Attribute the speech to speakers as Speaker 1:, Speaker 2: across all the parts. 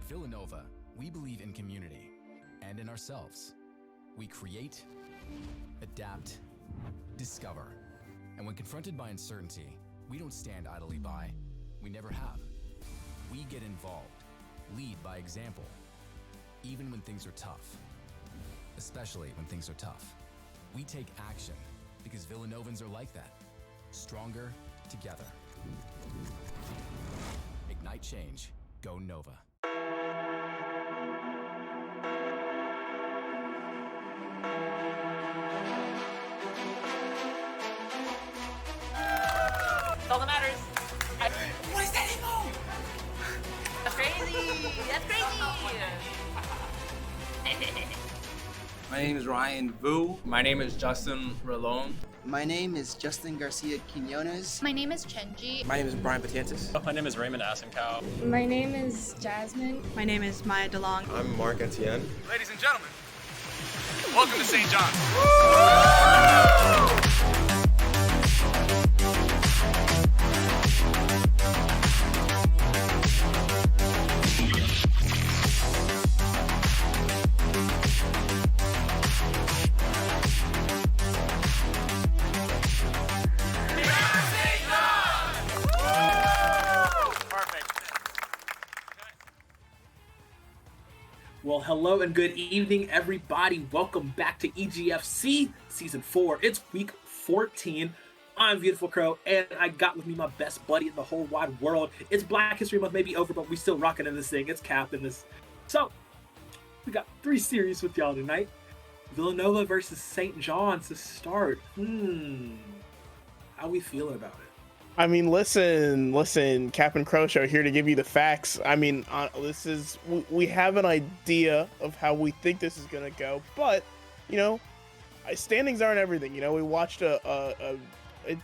Speaker 1: At Villanova, we believe in community and in ourselves. We create, adapt, discover. And when confronted by uncertainty, we don't stand idly by. We never have. We get involved, lead by example, even when things are tough. Especially when things are tough. We take action because Villanovans are like that. Stronger together. Ignite change. Go Nova.
Speaker 2: That's all that matters. What is that emo? That's crazy. That's crazy.
Speaker 3: My name is Ryan Vu.
Speaker 4: My name is Justin Rolon.
Speaker 5: My name is Justin Garcia Quinones.
Speaker 6: My name is Chenji.
Speaker 3: My name is Brian Patientis.
Speaker 4: My name is Raymond Asencow.
Speaker 7: My name is Jasmine.
Speaker 8: My name is Maya DeLong.
Speaker 9: I'm Mark Etienne.
Speaker 10: Ladies and gentlemen, welcome to St. John's.
Speaker 11: Well, hello and good evening, everybody. Welcome back to EGFC Season 4. It's week 14. I'm Beautiful Crow, and I got with me my best buddy in the whole wide world. It's Black History Month, maybe over, but we still rocking in this thing. It's Cap in this. So, we got 3 series with y'all tonight. Villanova versus St. John's to start. How we feeling about it?
Speaker 12: I mean, listen, Cap and Crow Show here to give you the facts. I mean, we have an idea of how we think this is going to go, but, you know, standings aren't everything. You know, we watched a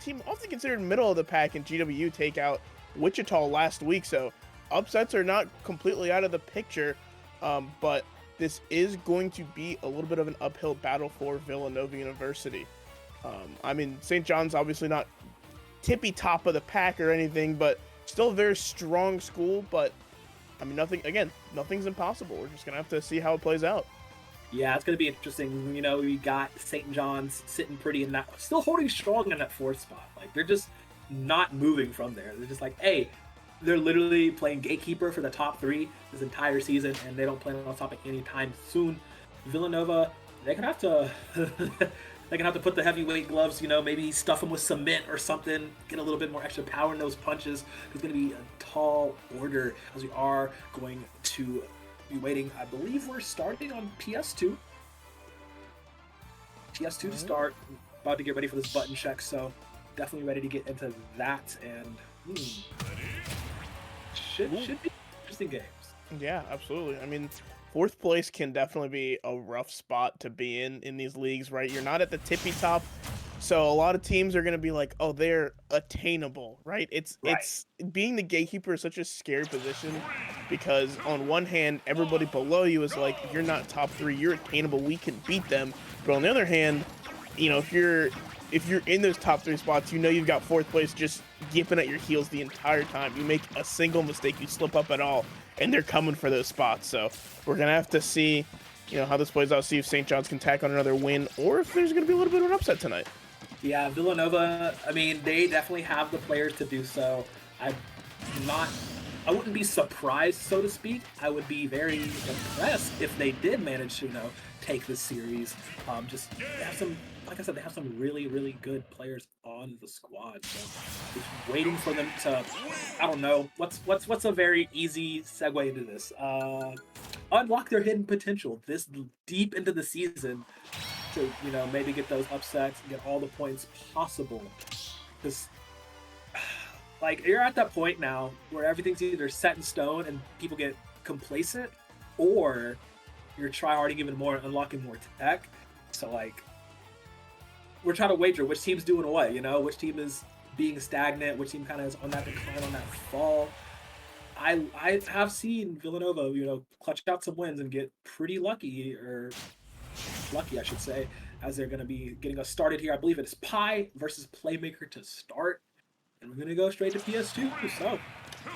Speaker 12: team often considered middle of the pack in GWU take out Wichita last week, so upsets are not completely out of the picture, but this is going to be a little bit of an uphill battle for Villanova University. I mean, St. John's obviously not tippy top of the pack or anything, but still a very strong school. But I mean, nothing's impossible. We're just gonna have to see how it plays out.
Speaker 11: Yeah, it's gonna be interesting. You know, we got St. John's sitting pretty in that, still holding strong in that 4th spot. Like, they're just not moving from there. They're just like, hey, they're literally playing gatekeeper for the top 3 this entire season, and they don't plan on stopping anytime soon. Villanova, they're gonna have to they're gonna have to put the heavyweight gloves, you know, maybe stuff them with cement or something, get a little bit more extra power in those punches. It's gonna be a tall order, as we are going to be waiting. I believe we're starting on PS2. PS2 to start. About to get ready for this button check, so definitely ready to get into that, and should be interesting games.
Speaker 12: Yeah, absolutely. I mean, 4th place can definitely be a rough spot to be in these leagues, right? You're not at the tippy top, so a lot of teams are going to be like, oh, they're attainable, right? It's being the gatekeeper is such a scary position, because on one hand, everybody below you is like, you're not top 3, you're attainable, we can beat them. But on the other hand, you know, if you're in those top 3 spots, you know you've got 4th place just yipping at your heels the entire time. You make a single mistake, you slip up at all, and they're coming for those spots. So we're going to have to see, you know, how this plays out, see if St. John's can tack on another win, or if there's going to be a little bit of an upset tonight.
Speaker 11: Yeah, Villanova, I mean, they definitely have the players to do so. I wouldn't be surprised, so to speak. I would be very impressed if they did manage to, you know, take this series. They have some, like I said, they have some really, really good players on the squad. So just waiting for them to, I don't know, what's a very easy segue into this? Unlock their hidden potential this deep into the season to, you know, maybe get those upsets and get all the points possible. Because, like, you're at that point now where everything's either set in stone and people get complacent, or you're try-harding even more, unlocking more tech. So, like, we're trying to wager which team's doing what, you know? Which team is being stagnant, which team kind of is on that decline, on that fall. I have seen Villanova, you know, clutch out some wins and get pretty lucky, I should say, as they're going to be getting us started here. I believe it's Pi versus Playmaker to start, and we're going to go straight to PS2. So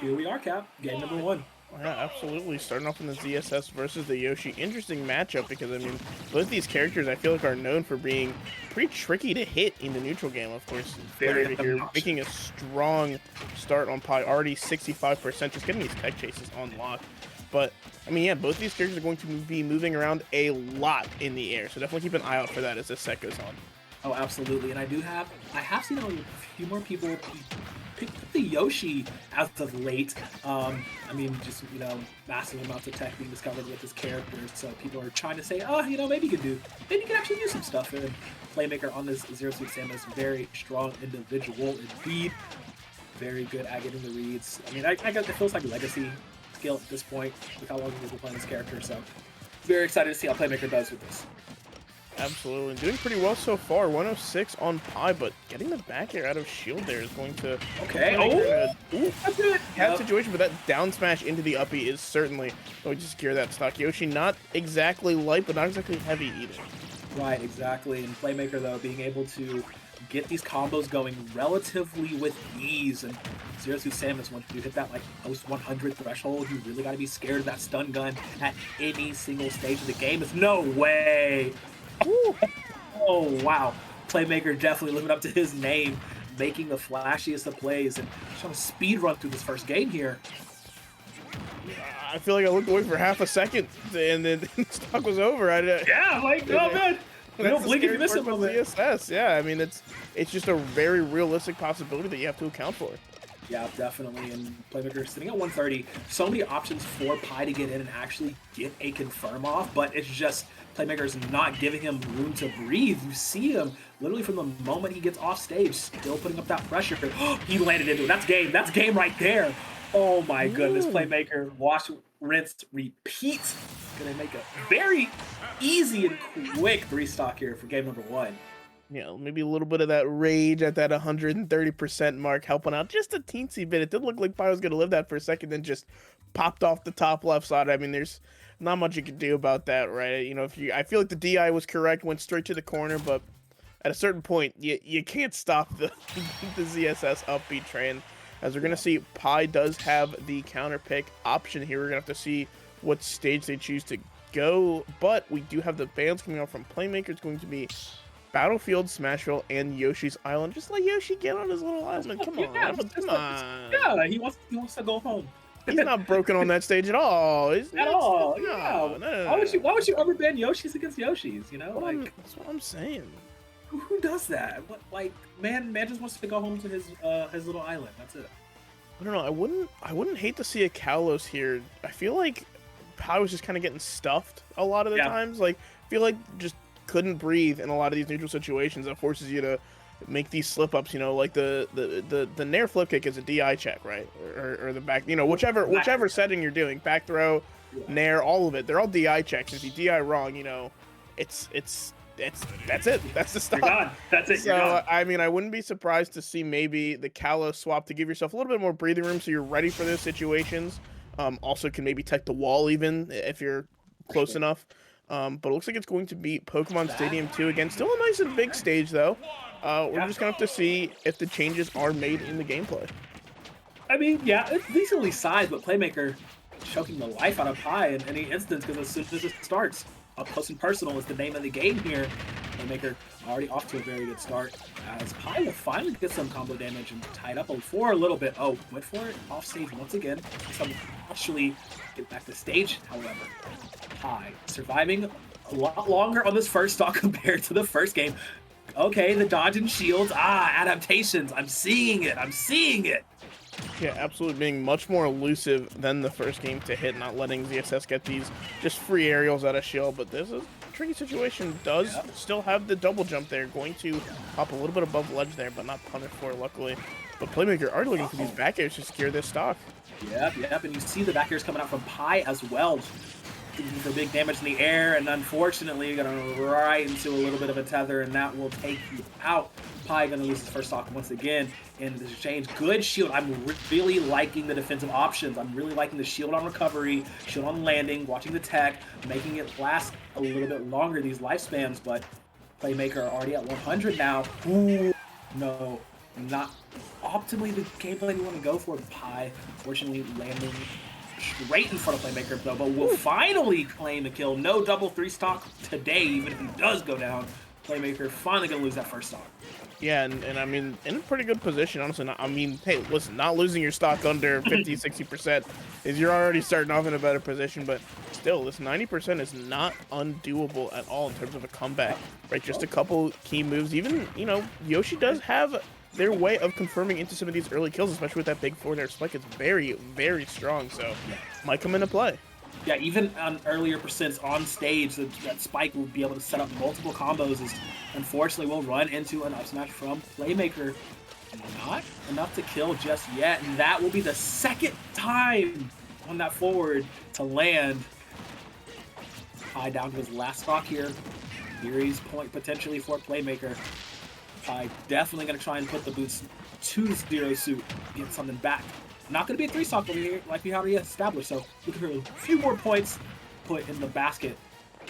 Speaker 11: here we are, Cap, game number 1.
Speaker 12: Yeah, absolutely. Starting off in the ZSS versus the Yoshi. Interesting matchup because, I mean, both these characters I feel like are known for being pretty tricky to hit in the neutral game. Of course,
Speaker 11: Very
Speaker 12: Playmaker here making a strong start on Pi, already 65%, just getting these tech chases on lock. But, I mean, yeah, both these characters are going to be moving around a lot in the air, so definitely keep an eye out for that as this set goes on.
Speaker 11: Oh, absolutely. And I have seen a few more people pick up the Yoshi as of late. I mean, just, you know, massive amounts of tech being discovered with this character. So people are trying to say, oh, you know, maybe you can actually do some stuff. And Playmaker on this Zero Suit Samus, very strong individual indeed. Very good at getting the reads. I mean, I guess it feels like legacy skill at this point with how long we've been playing this character. So very excited to see how Playmaker does with this.
Speaker 12: Absolutely. Doing pretty well so far. 106 on Pi, but getting the back air out of shield there is going to...
Speaker 11: Okay.
Speaker 12: That's it. Cat situation, but that down smash into the uppy is certainly going to secure that stock. Yoshi not exactly light, but not exactly heavy either.
Speaker 11: Right, exactly. And Playmaker, though, being able to get these combos going relatively with ease. And Zero Suit Samus, once you hit that like post 100 threshold, you really got to be scared of that stun gun at any single stage of the game. There's no way. Ooh. Oh, wow. Playmaker definitely living up to his name, making the flashiest of plays and trying to speed run through this first game here.
Speaker 12: I feel like I looked away for half a second and then the stock was over.
Speaker 11: Yeah, like, oh man. You don't blink if you miss it.
Speaker 12: ZSS. Yeah, I mean, it's just a very realistic possibility that you have to account for.
Speaker 11: Yeah, definitely. And Playmaker sitting at 130. So many options for Pi to get in and actually get a confirm off, but it's just Playmaker's not giving him room to breathe. You see him literally from the moment he gets off stage, still putting up that pressure. He landed into it. That's game. That's game right there. Oh my goodness. Playmaker, wash, rinse, repeat. Gonna make a very easy and quick 3-stock here for game number 1.
Speaker 12: You know, maybe a little bit of that rage at that 130% mark helping out just a teensy bit. It did look like Pi was going to live that for a second, then just popped off the top left side. I mean, there's not much you can do about that, right? You know, I feel like the DI was correct, went straight to the corner, but at a certain point, you can't stop the ZSS upbeat train. As we're going to see, Pi does have the counter pick option here. We're going to have to see what stage they choose to go, but we do have the bans coming out from Playmaker. It's going to be Battlefield, Smashville, and Yoshi's Island. Just let Yoshi get on his little island. Come on. Come on.
Speaker 11: Yeah, he wants to go home.
Speaker 12: He's not broken on that stage at all.
Speaker 11: At all. No. Why would you ever ban Yoshis against Yoshis? You know,
Speaker 12: that's what I'm saying.
Speaker 11: Who does that? What, like, man just wants to go home to his little island. That's it.
Speaker 12: I don't know. I wouldn't hate to see a Kalos here. I feel like Pi was just kind of getting stuffed a lot of the times. Like, I feel like just couldn't breathe in a lot of these neutral situations. That forces you to make these slip ups, you know, like the Nair flip kick is a DI check, right? Or the back, you know, whichever setting you're doing, back throw, Nair, all of it, they're all DI checks. If you DI wrong, you know, that's it. That's the stuff.
Speaker 11: You're gone. That's it.
Speaker 12: So I mean, I wouldn't be surprised to see maybe the Kalos swap to give yourself a little bit more breathing room, so you're ready for those situations. Also can maybe tech the wall even if you're close enough. But it looks like it's going to be Pokemon Stadium 2 again. Still a nice and big stage though. We're just gonna have to see if the changes are made in the gameplay.
Speaker 11: I mean, yeah, it's decently sized, but Playmaker choking the life out of Pi in any instance because as soon as it starts, up close and personal is the name of the game here. Playmaker already off to a very good start as Pi will finally get some combo damage and tied up for a little bit. Oh, went for it off stage once again. Some actually get back to stage, however. Pi surviving a lot longer on this first stock compared to the first game. Okay, the dodge and shields. Adaptations. I'm seeing it.
Speaker 12: Yeah, absolutely being much more elusive than the first game to hit, not letting ZSS get these just free aerials out of shield. But this is a tricky situation. Does still have the double jump there. Going to hop a little bit above ledge there, but not punished for it, luckily. But Playmaker already looking for these back airs to secure this stock.
Speaker 11: Yep. And you see the back airs coming out from Pi as well. For big damage in the air, and unfortunately you're gonna right into a little bit of a tether, and that will take you out. Pi gonna lose his first stock once again in this exchange. Good shield. I'm really liking the defensive options. I'm really liking the shield on recovery, shield on landing, watching the tech, making it last a little bit longer, these lifespans, but Playmaker already at 100 now. Ooh, no, not optimally the gameplay we want to go for. Pi, fortunately, landing straight in front of Playmaker, though, but will finally claim the kill. No double 3 stock today, even if he does go down. Playmaker finally going to lose that first stock.
Speaker 12: Yeah, and I mean, in a pretty good position, honestly. I mean, hey, listen, not losing your stock under 50, 60% is you're already starting off in a better position, but still, this 90% is not undoable at all in terms of a comeback, right? Just a couple key moves. Even, you know, Yoshi does have their way of confirming into some of these early kills, especially with that big forward air spike. It's very, very strong, so might come into play.
Speaker 11: Yeah, even on earlier percents on stage, that Spike will be able to set up multiple combos. Is unfortunately will run into an up smash from Playmaker. Not enough to kill just yet, and that will be the second time on that forward to land. High down to his last stock here. Fury's point potentially for Playmaker. Pi definitely going to try and put the boots to Zero Suit, get something back. Not going to be a 3-stock over here, like we already established. So looking for a few more points put in the basket.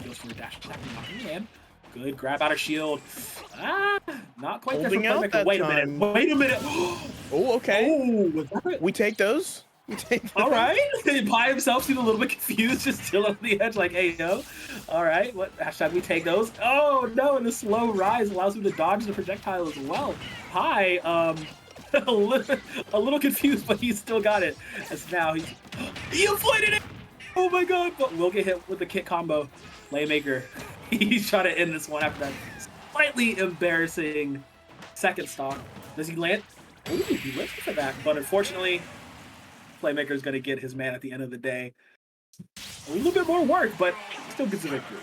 Speaker 11: Goes for the dash attack, knocking in. Good grab out of shield. Not quite there for Playmaker. Wait a minute. Wait a minute.
Speaker 12: Oh, okay.
Speaker 11: Oh, was that it?
Speaker 12: We take those. We take those.
Speaker 11: All right. Pi himself seemed a little bit confused, just still on the edge, like, hey, yo. All right. What hashtag we take those? Oh, no. And the slow rise allows him to dodge the projectile as well. Pi, a little confused, but he's still got it. As now he inflated it. Oh my god! But we'll get hit with the kick combo. Playmaker, he's trying to end this one after that slightly embarrassing second stock. Does he land? Ooh, he lives for that, but unfortunately, Playmaker's going to get his man at the end of the day. A little bit more work, but still gets a victory.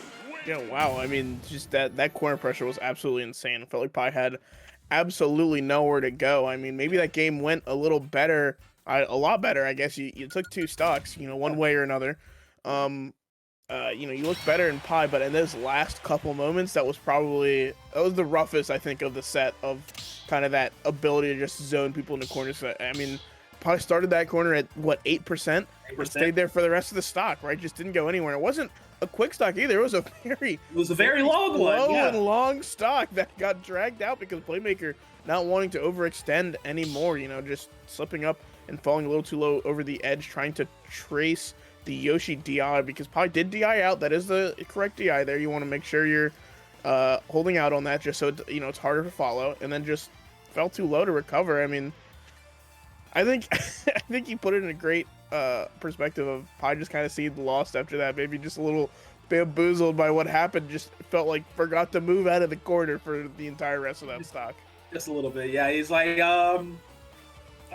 Speaker 12: Yeah, wow. I mean, just that corner pressure was absolutely insane. I felt like Pi had absolutely nowhere to go. I mean, maybe that game went a little better, a lot better, I guess. You took 2 stocks, you know, one way or another. You know, you look better in Pi, but in those last couple moments, that was the roughest, I think, of the set, of kind of that ability to just zone people into corners. I mean, Pi started that corner at, what, 8%? Stayed there for the rest of the stock, right? Just didn't go anywhere. It wasn't a quick stock either. It was a very
Speaker 11: long one, yeah.
Speaker 12: And long stock that got dragged out because Playmaker not wanting to overextend anymore, you know, just slipping up and falling a little too low over the edge, trying to trace the Yoshi DI, because Pi did DI out. That is the correct DI there. You want to make sure you're holding out on that, just so you know it's harder to follow, and then just fell too low to recover. I mean, I think I think you put it in a great perspective of Pi just kind of seemed lost after that, maybe just a little bamboozled by what happened, just felt like forgot to move out of the corner for the entire rest of that stock.
Speaker 11: Just a little bit, yeah. He's like,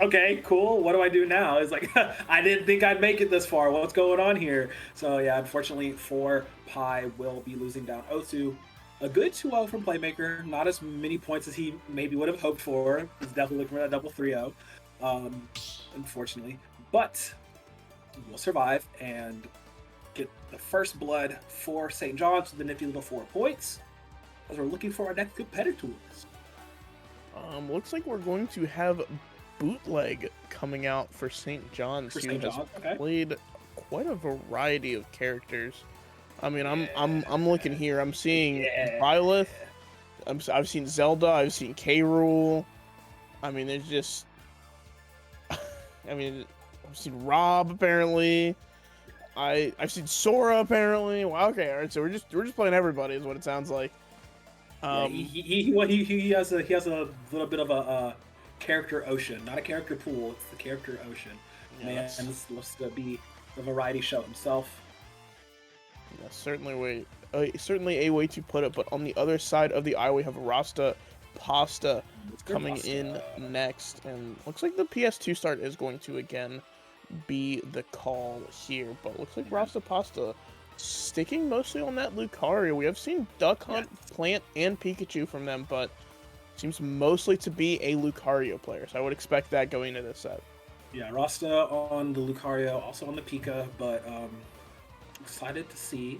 Speaker 11: okay, cool, what do I do now? He's like, I didn't think I'd make it this far, what's going on here? So yeah, unfortunately for Pi, will be losing down 0-2. A good 2-0 from Playmaker, not as many points as he maybe would have hoped for. He's definitely looking for that double 3-0, unfortunately. But will survive and get the first blood for St. John's with the nifty little 4 points, as we're looking for our next competitors.
Speaker 12: Looks like we're going to have Bootleg coming out for St. John's, who has played quite a variety of characters. I mean, I'm looking here. I'm seeing Byleth. I've seen Zelda. I've seen K. Rool. I mean, there's just. I mean, I've seen Rob apparently. I've seen Sora apparently. Well, okay, all right. So we're just playing everybody, is what it sounds like.
Speaker 11: He has a little bit of a character ocean, not a character pool. It's the character ocean.
Speaker 12: Yes.
Speaker 11: Man, this looks to be a variety show himself.
Speaker 12: Yeah, certainly a way to put it. But on the other side of the aisle, we have Rasta Pasta coming in next, and looks like the PS2 start is going to again be the call here. But looks like Rasta Pasta sticking mostly on that Lucario. We have seen Duck Hunt, Plant, and Pikachu from them, but seems mostly to be a Lucario player. So I would expect that going into this set.
Speaker 11: Yeah, Rasta on the Lucario, also on the Pika, but excited to see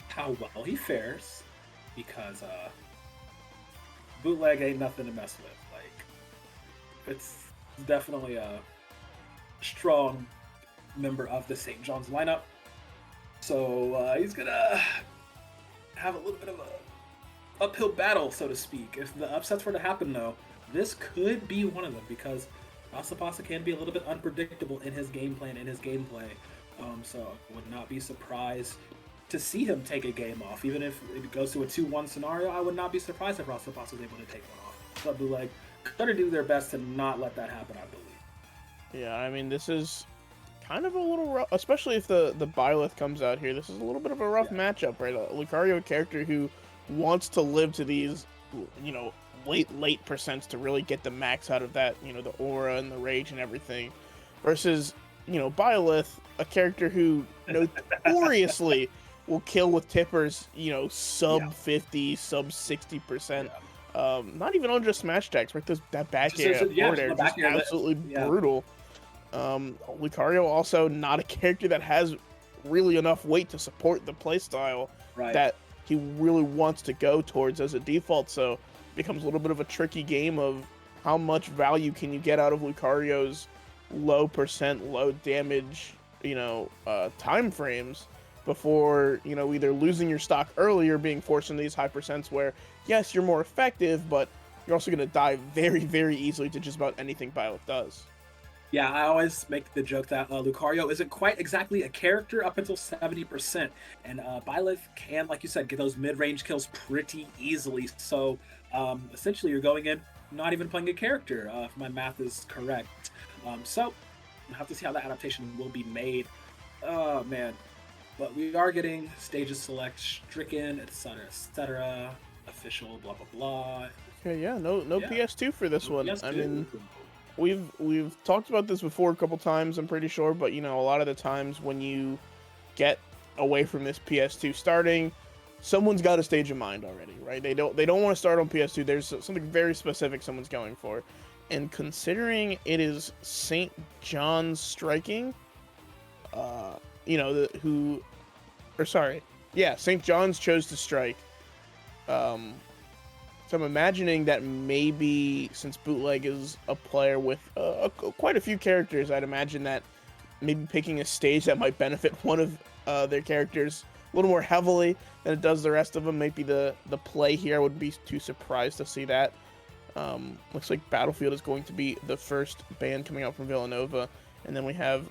Speaker 11: how well he fares, because Bootleg ain't nothing to mess with. Like, it's definitely a strong member of the St. John's lineup. So he's gonna have a little bit of a uphill battle, so to speak. If the upsets were to happen, though, this could be one of them, because Rasapasa can be a little bit unpredictable in his game plan, in his gameplay. So I would not be surprised to see him take a game off. Even if it goes to a 2-1 scenario, I would not be surprised if Rasapasa was able to take one off. But Bootleg gotta do their best to not let that happen, I believe.
Speaker 12: Yeah, I mean, this is kind of a little rough, especially if the Byleth comes out here. This is a little bit of a rough matchup, right? Lucario, a character who wants to live to these, you know, late percents to really get the max out of that, you know, the aura and the rage and everything, versus, you know, Byleth, a character who notoriously will kill with tippers, you know, sub 50, sub 60%. Not even on just smash attacks, right? That back air forward air, just absolutely brutal. Lucario also not a character that has really enough weight to support the playstyle that he really wants to go towards as a default, so it becomes a little bit of a tricky game of how much value can you get out of Lucario's low percent, low damage, you know, time frames before, you know, either losing your stock early or being forced into these high percents where, yes, you're more effective, but you're also going to die very, very easily to just about anything Byleth does.
Speaker 11: Yeah, I always make the joke that Lucario isn't quite exactly a character up until 70%. And Byleth can, like you said, get those mid-range kills pretty easily. So essentially you're going in not even playing a character, if my math is correct. So we'll have to see how that adaptation will be made. Oh, man. But we are getting stages select, stricken, etc. Official, blah, blah, blah.
Speaker 12: Okay, yeah, no PS2 for this one. PS2. I mean, we've talked about this before a couple times, I'm pretty sure, but you know, a lot of the times when you get away from this PS2 starting, someone's got a stage in mind already, right? They don't want to start on PS2. There's something very specific someone's going for. And considering it is St. John's striking, you know, St. John's chose to strike. So I'm imagining that maybe, since Bootleg is a player with quite a few characters, I'd imagine that maybe picking a stage that might benefit one of their characters a little more heavily than it does the rest of them might be the play here. I wouldn't be too surprised to see that. Looks like Battlefield is going to be the first ban coming out from Villanova. And then we have,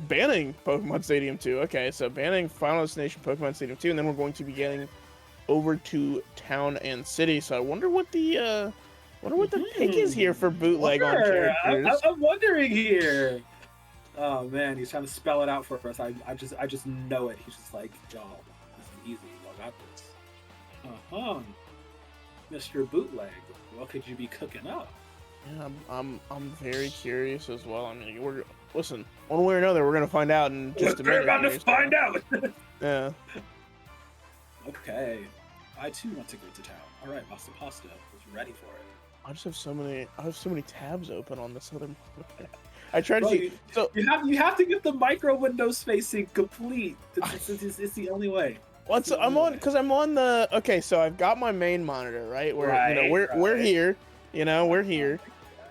Speaker 12: banning Pokemon Stadium 2. Okay, so banning Final Destination Pokemon Stadium 2, and then we're going to be getting over to Town and City. So I wonder what the pick is here for Bootleg on characters.
Speaker 11: I'm wondering here. Oh man, he's trying to spell it out for us. I just know it. He's just like, y'all, this is easy. Y'all got this. Mr. Bootleg, what could you be cooking up?
Speaker 12: Yeah, I'm very curious as well. I mean, listen, one way or another, we're gonna find out in just a minute.
Speaker 11: We're about to find out.
Speaker 12: Yeah.
Speaker 11: Okay, I too want to go to town. All right, Master Pasta is ready for it.
Speaker 12: I just have so many tabs open on this other. I tried to see.
Speaker 11: You have to get the micro window spacing complete. It's the only way.
Speaker 12: I'm on the. Okay, so I've got my main monitor, right? We're here. You know, we're here.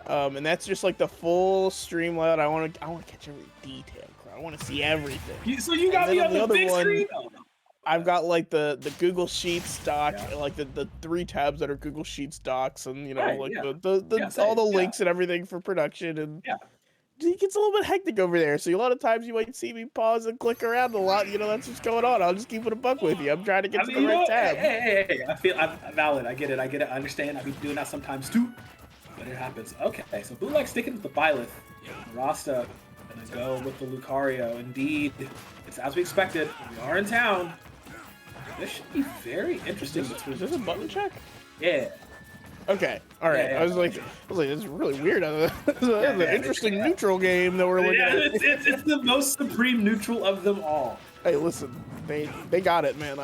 Speaker 12: And that's just like the full stream layout. I want to catch every detail. I want to see everything.
Speaker 11: So you got me on the big screen.
Speaker 12: I've got like the Google Sheets doc, like the 3 tabs that are Google Sheets docs, and you know, all the links and everything for production, and it gets a little bit hectic over there. So a lot of times you might see me pause and click around a lot. You know, that's what's going on. I'll just keep it a buck with you. I'm trying to get to the right tab.
Speaker 11: Hey, I'm valid. I get it. I understand. I've been doing that sometimes too, but it happens. Okay, so Bootleg sticking with the Byleth. Rasta gonna go with the Lucario. Indeed, it's as we expected. We are in town. This should be very interesting.
Speaker 12: Is this a button check?
Speaker 11: Yeah.
Speaker 12: Okay. All right. I was like, this is really weird. It's an interesting neutral game that we're looking at.
Speaker 11: It's the most supreme neutral of them all.
Speaker 12: Hey, listen, they got it, man.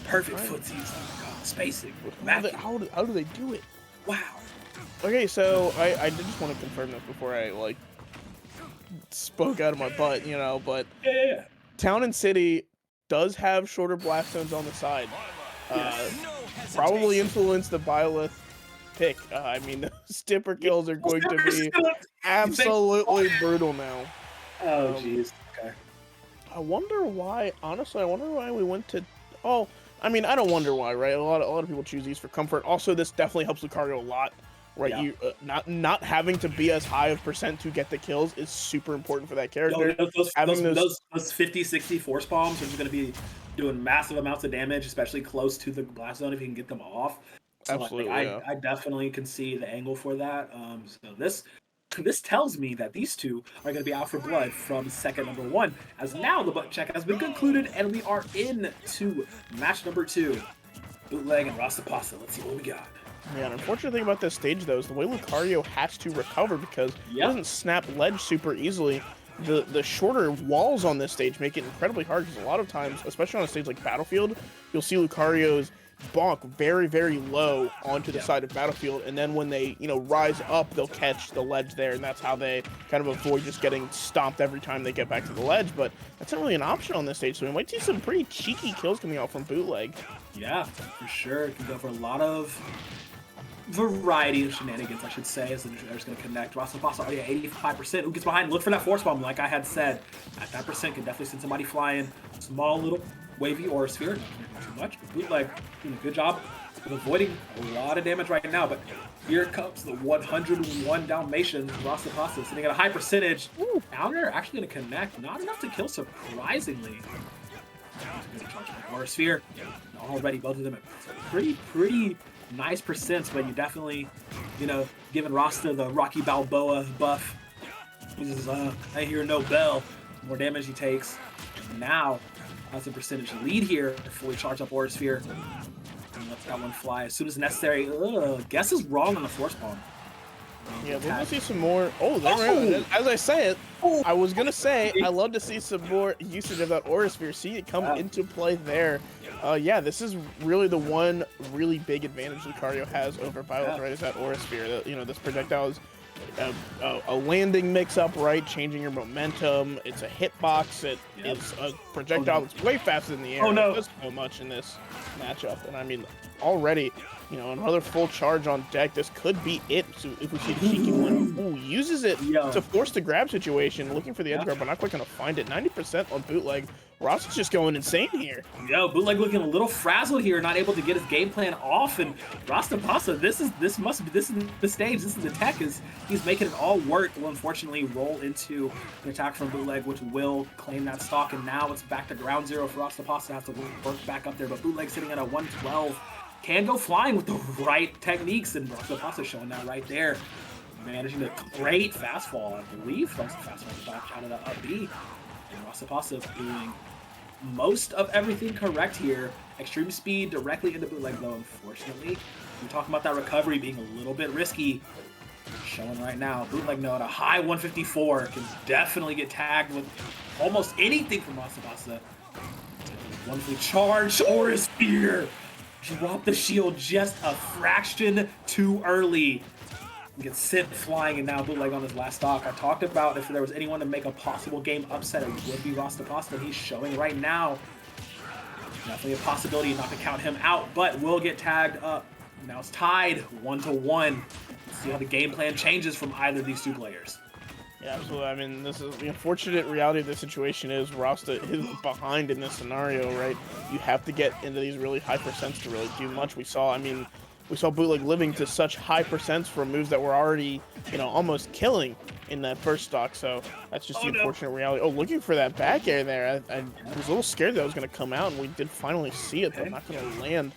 Speaker 11: Perfect footsies. Spacing.
Speaker 12: How do they do it?
Speaker 11: Wow.
Speaker 12: Okay, so I did just want to confirm this before I spoke out of my butt, you know, but
Speaker 11: yeah.
Speaker 12: Town and City does have shorter blast zones on the side. Probably influenced the Byleth pick. I mean, those tipper kills are going to be absolutely brutal now.
Speaker 11: Oh, jeez. Okay.
Speaker 12: I wonder why. Honestly, I wonder why we went to. Oh, I mean, I don't wonder why, right? A lot of people choose these for comfort. Also, this definitely helps Lucario a lot. right?
Speaker 11: Yeah.
Speaker 12: You not having to be as high of percent to get the kills is super important for that character.
Speaker 11: Those 50, 60 force bombs are just going to be doing massive amounts of damage, especially close to the blast zone if you can get them off. So
Speaker 12: Absolutely,
Speaker 11: I definitely can see the angle for that. So this tells me that these two are going to be out for blood from second number 1, as now the button check has been concluded and we are into match number 2. Bootleg and Rastapasa. Let's see what we got.
Speaker 12: Yeah, an unfortunate thing about this stage, though, is the way Lucario has to recover because he doesn't snap ledge super easily. The shorter walls on this stage make it incredibly hard because a lot of times, especially on a stage like Battlefield, you'll see Lucario's bonk very, very low onto the side of Battlefield, and then when they, rise up, they'll catch the ledge there, and that's how they kind of avoid just getting stomped every time they get back to the ledge, but that's not really an option on this stage, so we might see some pretty cheeky kills coming out from Bootleg.
Speaker 11: Yeah, for sure. It can go for a lot of variety of shenanigans, I should say, as the neutral going to connect. Rastapasa already at 85%. Who gets behind? Look for that force bomb, like I had said. At that percent, can definitely send somebody flying. Small little wavy aura sphere, not too much. But Bootleg doing a good job of avoiding a lot of damage right now. But here comes the 101 Dalmatian. Rastapasa sitting at a high percentage. Counter actually going to connect. Not enough to kill, surprisingly. Aura sphere. Already both of them at pretty nice percents, but you definitely, giving Rasta the Rocky Balboa buff. This is, I hear no bell. More damage he takes. And now, that's a percentage lead here. Fully charged up Aura Sphere. And let that one fly as soon as necessary. Guess is wrong on the force bomb.
Speaker 12: Yeah, we're going to see some more. Oh, there as I say it, I was going to say, I love to see some more usage of that Aura Sphere. See it come into play there. Yeah, this is really the one really big advantage Lucario has over Violet, right? Is that Aura Sphere. This projectile is a landing mix-up, right? Changing your momentum. It's a hitbox. It is a projectile that's way faster than the air. It does so much in this matchup. And I mean, already, another full charge on deck. This could be it. So if we see the cheeky one, uses it to force the grab situation, looking for the edge guard, but not quite going to find it. 90% on Bootleg. Ross is just going insane here.
Speaker 11: Yo, Bootleg looking a little frazzled here, not able to get his game plan off. And Rastapasa, this is the stage. This is the tech. He's making it all work. Will unfortunately roll into an attack from Bootleg, which will claim that stock. And now it's back to ground zero for Rastapasa. Has to work back up there, but Bootleg sitting at a 112. Can go flying with the right techniques, and Rastapasa showing that right there. Managing a great fastfall, I believe. That's a fastfall back out of the up B. And Rastapasa doing most of everything correct here. Extreme speed directly into Bootleg, though, unfortunately. We're talking about that recovery being a little bit risky. Showing right now, Bootleg at a high 154 can definitely get tagged with almost anything from Rastapasa. Wonderfully charged Aura Sphere. Drop the shield just a fraction too early. Gets sent flying, and now Bootleg on his last stock. I talked about if there was anyone to make a possible game upset, it would be Rastapasa, and he's showing right now. Definitely a possibility not to count him out, but will get tagged up. Now it's tied 1-1. Let's see how the game plan changes from either of these two players.
Speaker 12: Yeah, absolutely. I mean, this is the unfortunate reality of the situation is Rasta is behind in this scenario, right? You have to get into these really high percents to really do much. We saw Bootleg living to such high percents for moves that were already, almost killing in that first stock. So that's just the unfortunate reality. Oh, looking for that back air there. I was a little scared that it was going to come out, and we did finally see it, but not going to land.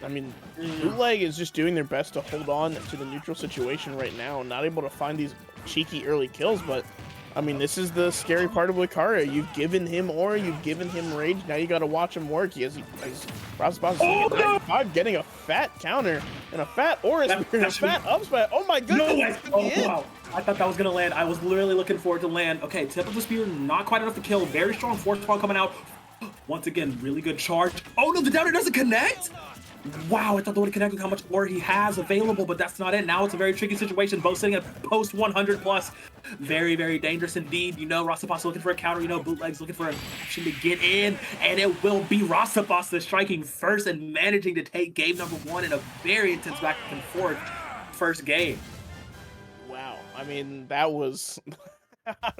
Speaker 12: I mean, Bootleg is just doing their best to hold on to the neutral situation right now, and not able to find these cheeky early kills, but I mean, this is the scary part of Lucario. You've given him aura, you've given him rage, now you gotta watch him work. Rastapasa getting a fat counter and a fat aura and a fat up smash. Oh my goodness!
Speaker 11: No way. Oh wow, I thought that was gonna land. I was literally looking forward to land. Okay, tip of the spear, not quite enough to kill. Very strong force ball coming out. Once again, really good charge. Oh no, the downer doesn't connect? Wow, I thought that would connect with how much ore he has available, but that's not it. Now it's a very tricky situation. Both sitting at post 100 plus. Very, very dangerous indeed. Rastapasa looking for a counter. Bootleg's looking for an option to get in, and it will be Rastapasa striking first and managing to take game number 1 in a very intense back and forth first game.
Speaker 12: Wow, I mean, that was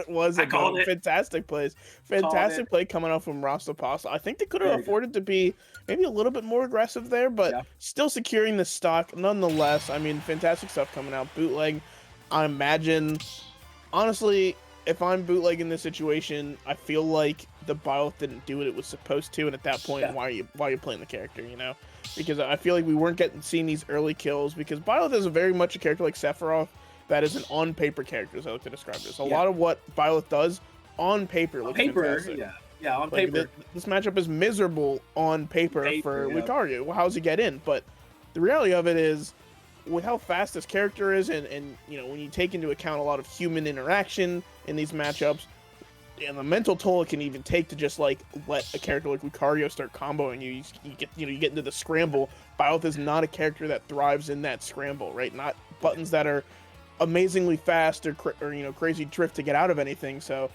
Speaker 12: Was
Speaker 11: I
Speaker 12: it
Speaker 11: called
Speaker 12: good?
Speaker 11: it.
Speaker 12: Fantastic plays. Fantastic play coming out from Rastapasta. I think they could have
Speaker 11: Very good.
Speaker 12: afforded to be maybe a little bit more aggressive there, but still securing the stock nonetheless. I mean, fantastic stuff coming out. Bootleg, I imagine, honestly, if I'm bootlegging this situation, I feel like the Byleth didn't do what it was supposed to, and at that point, why are you playing the character, you know? Because I feel like we weren't seeing these early kills, because Byleth is very much a character like Sephiroth that is an on-paper character, as I like to describe it. A lot of what Byleth does on paper looks fantastic.
Speaker 11: On paper.
Speaker 12: This matchup is miserable on paper for Lucario. Well, how does he get in? But the reality of it is, with how fast this character is, and you know, when you take into account a lot of human interaction in these matchups, and the mental toll it can even take to just like let a character like Lucario start comboing you, you get into the scramble. Byleth is not a character that thrives in that scramble, right? Not buttons that are amazingly fast or crazy drift to get out of anything. So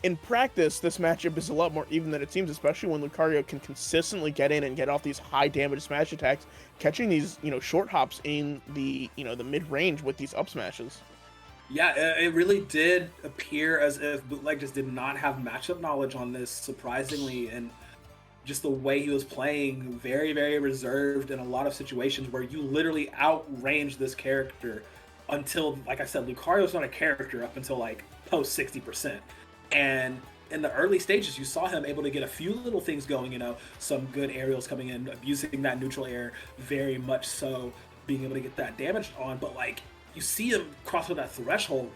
Speaker 12: in practice, this matchup is a lot more even than it seems, especially when Lucario can consistently get in and get off these high damage smash attacks, catching these short hops in the the mid range with these up smashes.
Speaker 11: Yeah, it really did appear as if Bootleg just did not have matchup knowledge on this, surprisingly, and just the way he was playing, very, very reserved in a lot of situations where you literally outrange this character until, like I said, Lucario's not a character up until like post 60%. And in the early stages, you saw him able to get a few little things going, some good aerials coming in, abusing that neutral air, very much so, being able to get that damage on, but like, you see him cross with that threshold,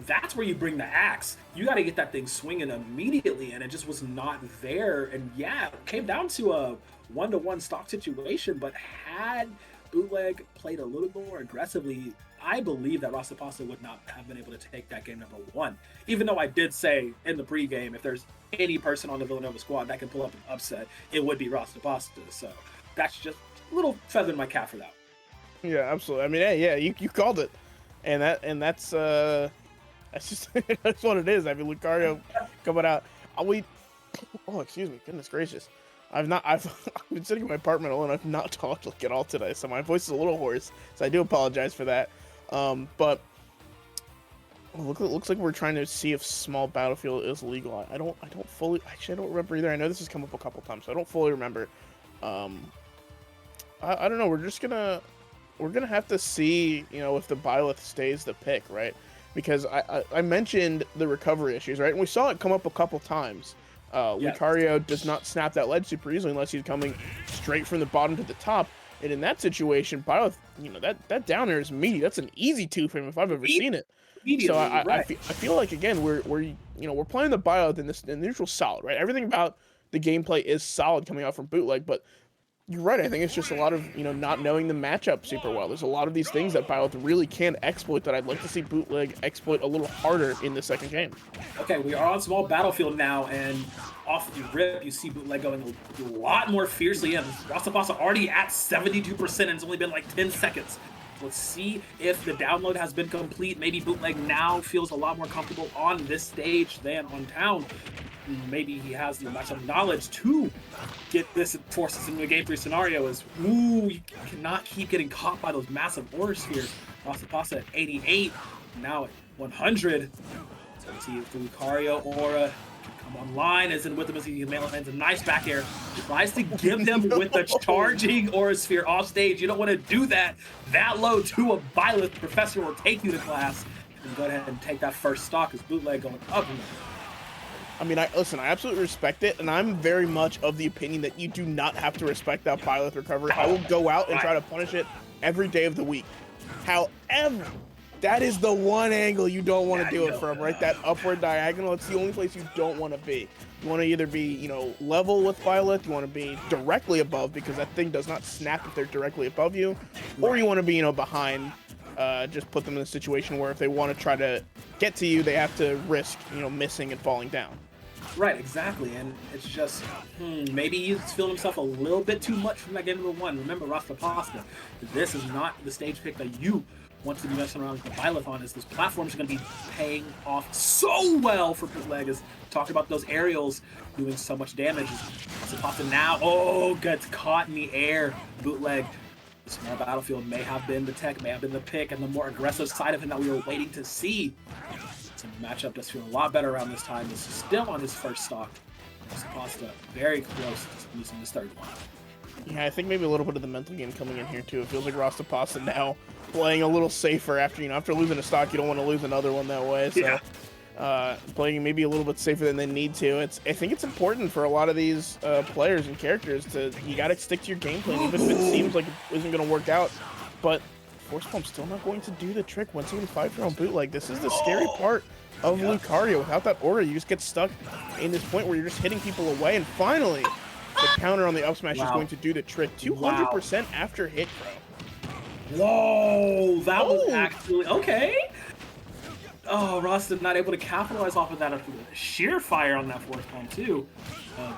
Speaker 11: that's where you bring the axe. You got to get that thing swinging immediately, and it just was not there. And yeah, it came down to a 1-to-1 stock situation, but had Bootleg played a little more aggressively, I believe that Rastapasta would not have been able to take that game number 1. Even though I did say in the pregame, if there's any person on the Villanova squad that can pull up an upset, it would be Rastapasta. So that's just a little feather in my cap for that.
Speaker 12: Yeah, absolutely. I mean, hey, yeah, you called it. And that's just that's what it is. I mean, Lucario coming out. Oh, excuse me, goodness gracious. I've been sitting in my apartment alone. I've not talked like at all today, so my voice is a little hoarse. So I do apologize for that. But it looks like we're trying to see if small battlefield is legal. I don't fully. Actually, I don't remember either. I know this has come up a couple times, so I don't fully remember. I don't know. We're gonna have to see, if the Byleth stays the pick, right? Because I mentioned the recovery issues, right? And we saw it come up a couple times. Lucario does not snap that ledge super easily unless he's coming straight from the bottom to the top. And in that situation, Byleth, that down air is meaty. That's an easy 2 for him if I've ever seen it. So I feel like, again, we're playing the Byleth in the neutral solid, right? Everything about the gameplay is solid coming out from Bootleg, but you're right. I think it's just a lot of, not knowing the matchup super well. There's a lot of these things that Byleth really can exploit that I'd like to see Bootleg exploit a little harder in the second game.
Speaker 11: Okay, we are on small battlefield now, and off the rip, you see Bootleg going a lot more fiercely in. Rastapasta already at 72%, and it's only been like 10 seconds. Let's see if the download has been complete. Maybe Bootleg now feels a lot more comfortable on this stage than on town. Maybe he has the matchup knowledge to get this forces into a game 3 scenario. You cannot keep getting caught by those massive aura spheres. Rastapasta at 88, now at 100. So let's see if the Lucario aura can come online. As in with him as he lands a nice back air. Tries to give him with the charging aura sphere off stage. You don't want to do that. That low to a Byleth. Professor will take you to class. And go ahead and take that first stock as Bootleg going up.
Speaker 12: I mean, I absolutely respect it, and I'm very much of the opinion that you do not have to respect that Byleth recovery. I will go out and try to punish it every day of the week. However, that is the one angle you don't want to do it from, right? That upward diagonal, it's the only place you don't want to be. You want to either be, level with Byleth, you want to be directly above, because that thing does not snap if they're directly above you, or you want to be, behind. Just put them in a situation where if they want to try to get to you, they have to risk, missing and falling down.
Speaker 11: Right, exactly, and it's just, maybe he's feeling himself a little bit too much from that game number 1. Remember, Rastapasta, this is not the stage pick that you want to be messing around with the Byleth on, as those platforms are going to be paying off so well for Bootleg, as talked about those aerials doing so much damage. Rastapasta now, gets caught in the air. Bootleg, the small battlefield may have been the tech, may have been the pick, and the more aggressive side of him that we were waiting to see. So matchup does feel a lot better around this time. This is still on his first stock. Pasta very close to losing this third one.
Speaker 12: Yeah, I think maybe a little bit of the mental game coming in here too. It feels like Rastapasta now playing a little safer after, after losing a stock, you don't want to lose another one that way. So playing maybe a little bit safer than they need to. I think it's important for a lot of these players and characters you got to stick to your game plan, even if it seems like it isn't going to work out. But Force Pump's still not going to do the trick 175 your own bootleg. This is the scary part of Lucario. Without that aura, you just get stuck in this point where you're just hitting people away, and finally the counter on the up smash is going to do the trick. 200% after hit, bro.
Speaker 11: Whoa, that was actually okay. Oh, Rasta not able to capitalize off of that. Sheer fire on that fourth palm too.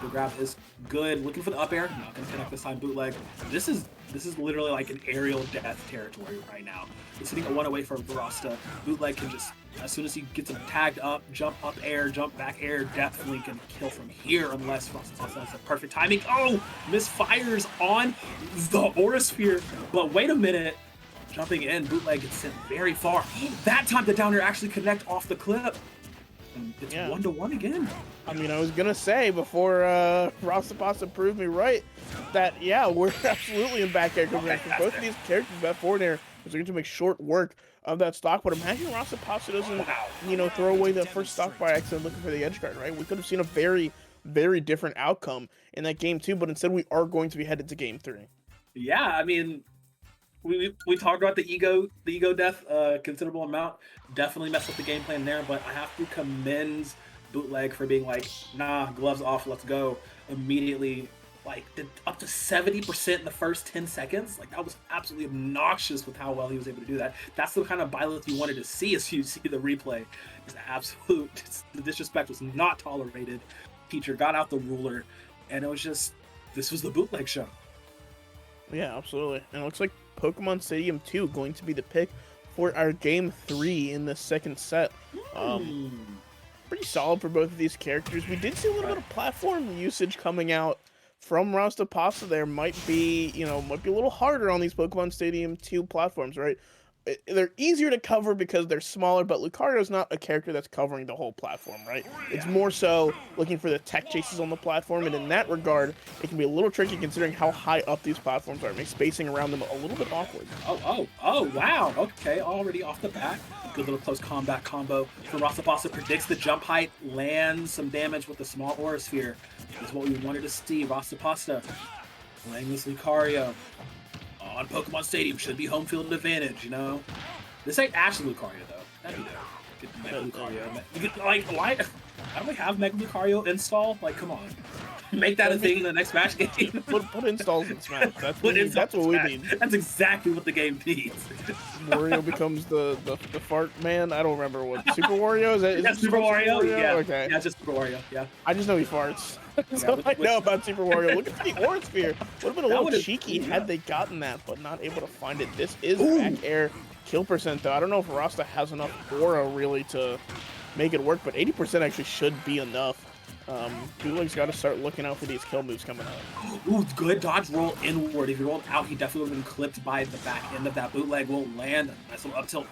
Speaker 11: The grab is good. Looking for the up air. Not gonna connect this time. Bootleg. This is literally like an aerial death territory right now. It's sitting a one away from Rasta. Bootleg can just, as soon as he gets him tagged up, jump up air, jump back air, definitely can kill from here unless Rasta has the perfect timing. Oh, misfires on the Aura Sphere. But wait a minute. Jumping in, Bootleg gets sent very far. That time the down air actually connect off the clip. And it's 1-1 again.
Speaker 12: I mean, I was going to say before Rastapasta proved me right that, we're absolutely in back air coverage for both of these characters. That forward air is going to make short work of that stock. But imagine Rastapasta doesn't, throw away the first stock by accident looking for the edge guard, right? We could have seen a very, very different outcome in that game too, but instead we are going to be headed to game 3.
Speaker 11: Yeah, I mean, we talked about the ego death considerable amount. Definitely messed up the game plan there, but I have to commend Bootleg for being like, nah, gloves off, let's go. Immediately, did up to 70% in the first 10 seconds. That was absolutely obnoxious with how well he was able to do that. That's the kind of Byleth you wanted to see as you see the replay. The disrespect was not tolerated. Teacher got out the ruler, and it was just, this was the Bootleg show.
Speaker 12: Yeah, absolutely. And it looks like Pokemon Stadium 2 going to be the pick for our game 3 in the second set. Pretty solid for both of these characters. We did see a little bit of platform usage coming out from Rastapasta there. Might be a little harder on these Pokemon Stadium 2 platforms, right? They're easier to cover because they're smaller, but Lucario's not a character that's covering the whole platform, right? It's more so looking for the tech chases on the platform, and in that regard, it can be a little tricky considering how high up these platforms are. It makes spacing around them a little bit awkward.
Speaker 11: Oh, wow. Okay, already off the bat. Good little close combat combo from Rastapasta. Predicts the jump height, lands some damage with the small Aura Sphere. This is what we wanted to see. Rastapasta playing this Lucario on Pokemon Stadium. Should be home field advantage, This ain't actually Lucario, though. That'd be dope. Get Mega Lucario. You get, why? How do we have Mega Lucario install? Come on. Make that a thing in the next match game.
Speaker 12: put installs in Smash. That's what we need.
Speaker 11: That's exactly what the game needs.
Speaker 12: Wario becomes the fart man. I don't remember what Super Wario is. Is
Speaker 11: Super Wario? Yeah.
Speaker 12: Okay.
Speaker 11: Yeah, just Super Wario. Yeah.
Speaker 12: I just know he farts. So I know about Super Wario. Look at the Aura Sphere. Would have been a little cheeky had they gotten that, but not able to find it. This is back air kill percent, though. I don't know if Rasta has enough Aura really to make it work, but 80% actually should be enough. Bootleg's got to start looking out for these kill moves coming out.
Speaker 11: Ooh, good dodge roll inward. If he rolled out, he definitely would have been clipped by the back end of that. Bootleg will land. Nice little up tilt.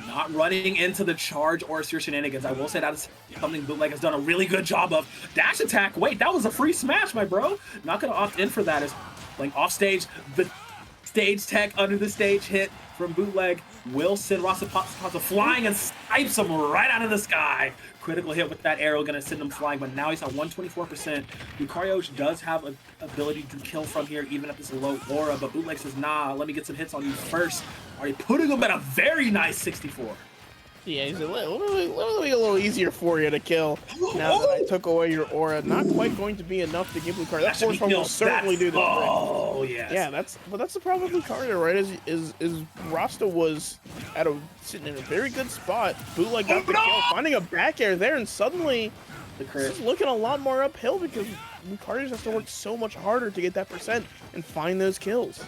Speaker 11: Not running into the charge or your shenanigans. I will say that is something Bootleg has done a really good job of. Dash attack. Wait, that was a free smash, my bro. Not going to opt in for that. Is playing off stage. The stage tech under the stage hit from Bootleg will send Rastapasta flying and snipes him right out of the sky. Critical hit with that arrow, going to send him flying, but now he's at 124%. Lucario does have an ability to kill from here, even at this low aura, but Bootleg says, nah, let me get some hits on you first. Already putting him at a very nice 64.
Speaker 12: Yeah, he's a little easier for you to kill now that I took away your aura. Not quite going to be enough to give Lucario. That force will certainly do the trick.
Speaker 11: Oh, yes.
Speaker 12: Yeah, that's the problem with Lucario, right? Is Rasta was sitting in a very good spot. Bootleg got the kill, finding a back air there, and suddenly this is looking a lot more uphill because Lucario has to work so much harder to get that percent and find those kills.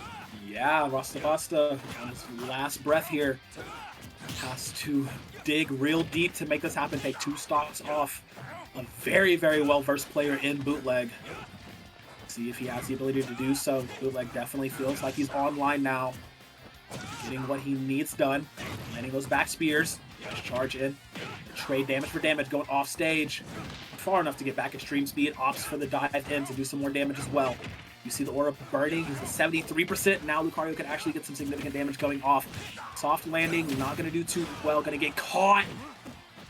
Speaker 11: Yeah, Rastapasta on his last breath here has to dig real deep to make this happen. Take 2 stocks off a very, very well-versed player in Bootleg. See if he has the ability to do so. Bootleg definitely feels like he's online now, getting what he needs done. Landing those back spears. Just charge in. Trade damage for damage, going off stage. Far enough to get back at stream speed. Opts for the dive in to do some more damage as well. You see the aura burning. He's at 73%. Now Lucario can actually get some significant damage going off. Soft landing, not going to do too well. Going to get caught.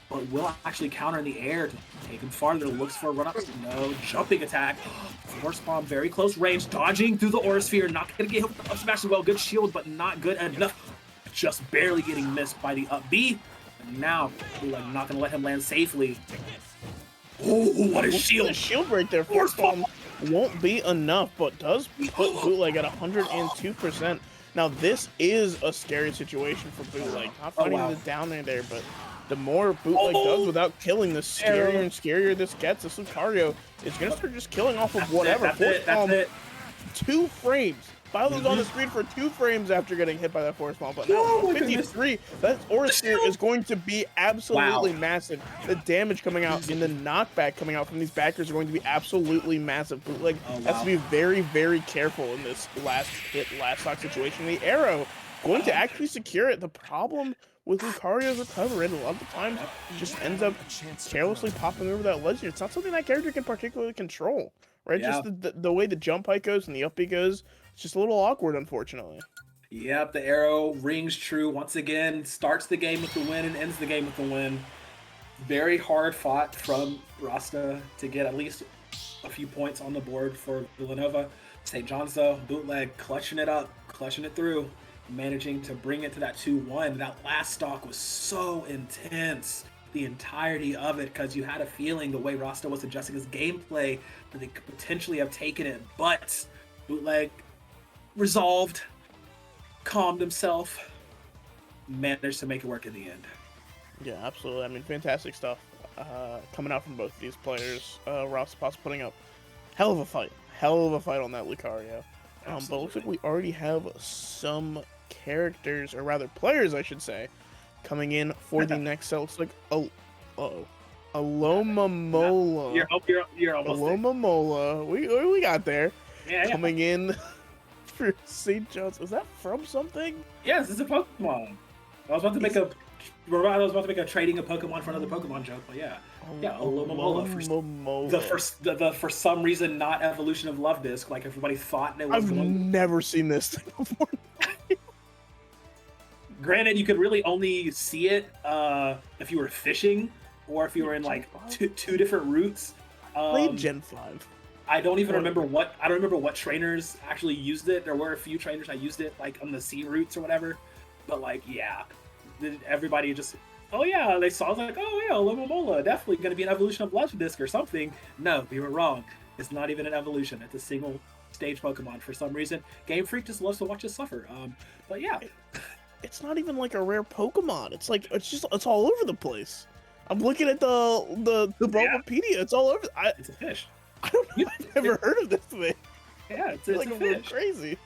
Speaker 11: But will actually counter in the air to take him farther. Looks for a run-up. No, jumping attack. Force bomb, very close range. Dodging through the aura sphere. Not going to get hit with the up smash as well. Good shield, but not good enough. Just barely getting missed by the up B. And now, not going to let him land safely. Oh, what a shield!
Speaker 12: A shield break there. Force bomb won't be enough, but does put Bootleg at 102%. Now, this is a scary situation for Bootleg. Not finding the down there, but the more Bootleg does without killing, the scarier and scarier this gets. This Lucario is going to start just killing off of whatever.
Speaker 11: That's it.
Speaker 12: 2 frames. Bilo's on the screen for 2 frames after getting hit by that force bomb, but now 53. That aura sphere is going to be absolutely massive. The damage coming out and the knockback coming out from these backers are going to be absolutely massive. Bootleg has to be very, very careful in this last stock situation. The arrow going to actually secure it. The problem with Lucario's recovery, a lot of the times, just ends up carelessly popping over that ledge. It's not something that character can particularly control, right?
Speaker 11: Yeah.
Speaker 12: Just the way the jump height goes and the up B goes. It's just a little awkward, unfortunately.
Speaker 11: Yep, the arrow rings true once again. Starts the game with the win and ends the game with the win. Very hard fought from Rasta to get at least a few points on the board for Villanova. St. John's, though, Bootleg clutching it up, clutching it through, managing to bring it to that 2-1. That last stock was so intense, the entirety of it, because you had a feeling the way Rasta was adjusting his gameplay that they could potentially have taken it, but Bootleg resolved, calmed himself, managed to make it work in the end.
Speaker 12: Yeah, absolutely. I mean, fantastic stuff coming out from both of these players. Ross Potts putting up hell of a fight on that Lucario. But looks like we already have some characters, or rather players, I should say, coming in for the next set. Looks like Alomomola.
Speaker 11: You're almost
Speaker 12: Alomomola. We got there.
Speaker 11: Yeah.
Speaker 12: Coming in for St. John's. Was that from something?
Speaker 11: Yes, it's a Pokemon. I was about to make a trading a Pokemon for another Pokemon joke, but yeah. Alomomola. The for some reason not evolution of Love Disc, like everybody thought it was.
Speaker 12: I've never seen this thing before.
Speaker 11: Granted, you could really only see it if you were fishing or if you were in like two different routes.
Speaker 12: Played Gen 5.
Speaker 11: I don't remember what trainers actually used it. There were a few trainers that used it, like on the sea routes or whatever. But like, yeah, everybody just, they saw it, like, Alomomola, definitely going to be an evolution of Love Disc or something. No, we were wrong. It's not even an evolution. It's a single stage Pokemon for some reason. Game Freak just loves to watch us suffer. But yeah,
Speaker 12: it's not even like a rare Pokemon. It's like it's all over the place. I'm looking at the Bulbapedia. It's all over.
Speaker 11: It's a fish.
Speaker 12: I don't know. I've never heard of this thing.
Speaker 11: Yeah, it's
Speaker 12: like
Speaker 11: a fish.
Speaker 12: Crazy.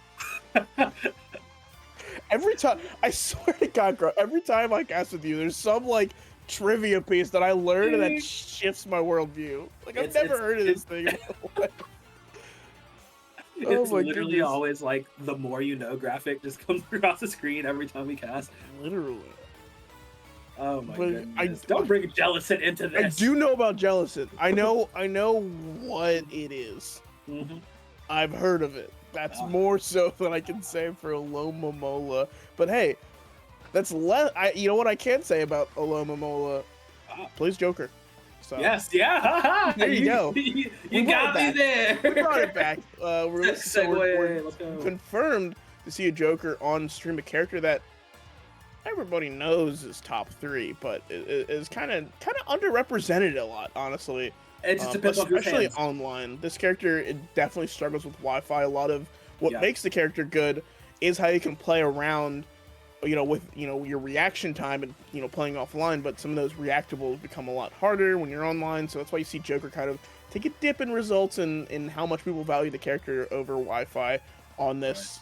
Speaker 12: Every time, I swear to God, bro, every time I cast with you, there's some like trivia piece that I learn and that shifts my worldview. Like I've never heard of this thing.
Speaker 11: It's literally always like the more you know graphic just comes across the screen every time we cast.
Speaker 12: Literally.
Speaker 11: Oh my goodness. Don't bring Jellicent into this.
Speaker 12: I do know about Jellicent. I know what it is.
Speaker 11: Mm-hmm.
Speaker 12: I've heard of it. That's more so than I can say for Alomomola. But hey, that's less. You know what I can say about Alomomola? Plays Joker. So.
Speaker 11: Yes, yeah.
Speaker 12: There you go.
Speaker 11: You got me there.
Speaker 12: We brought it back. We're
Speaker 11: Let's go.
Speaker 12: Confirmed to see a Joker on stream, a character that everybody knows is top 3, but it is kind of underrepresented a lot, honestly.
Speaker 11: It just depends on your
Speaker 12: especially
Speaker 11: fans.
Speaker 12: online. This character, it definitely struggles with Wi-Fi. A lot of what makes the character good is how you can play around, with your reaction time and playing offline. But some of those reactables become a lot harder when you're online. So that's why you see Joker kind of take a dip in results in how much people value the character over Wi-Fi on this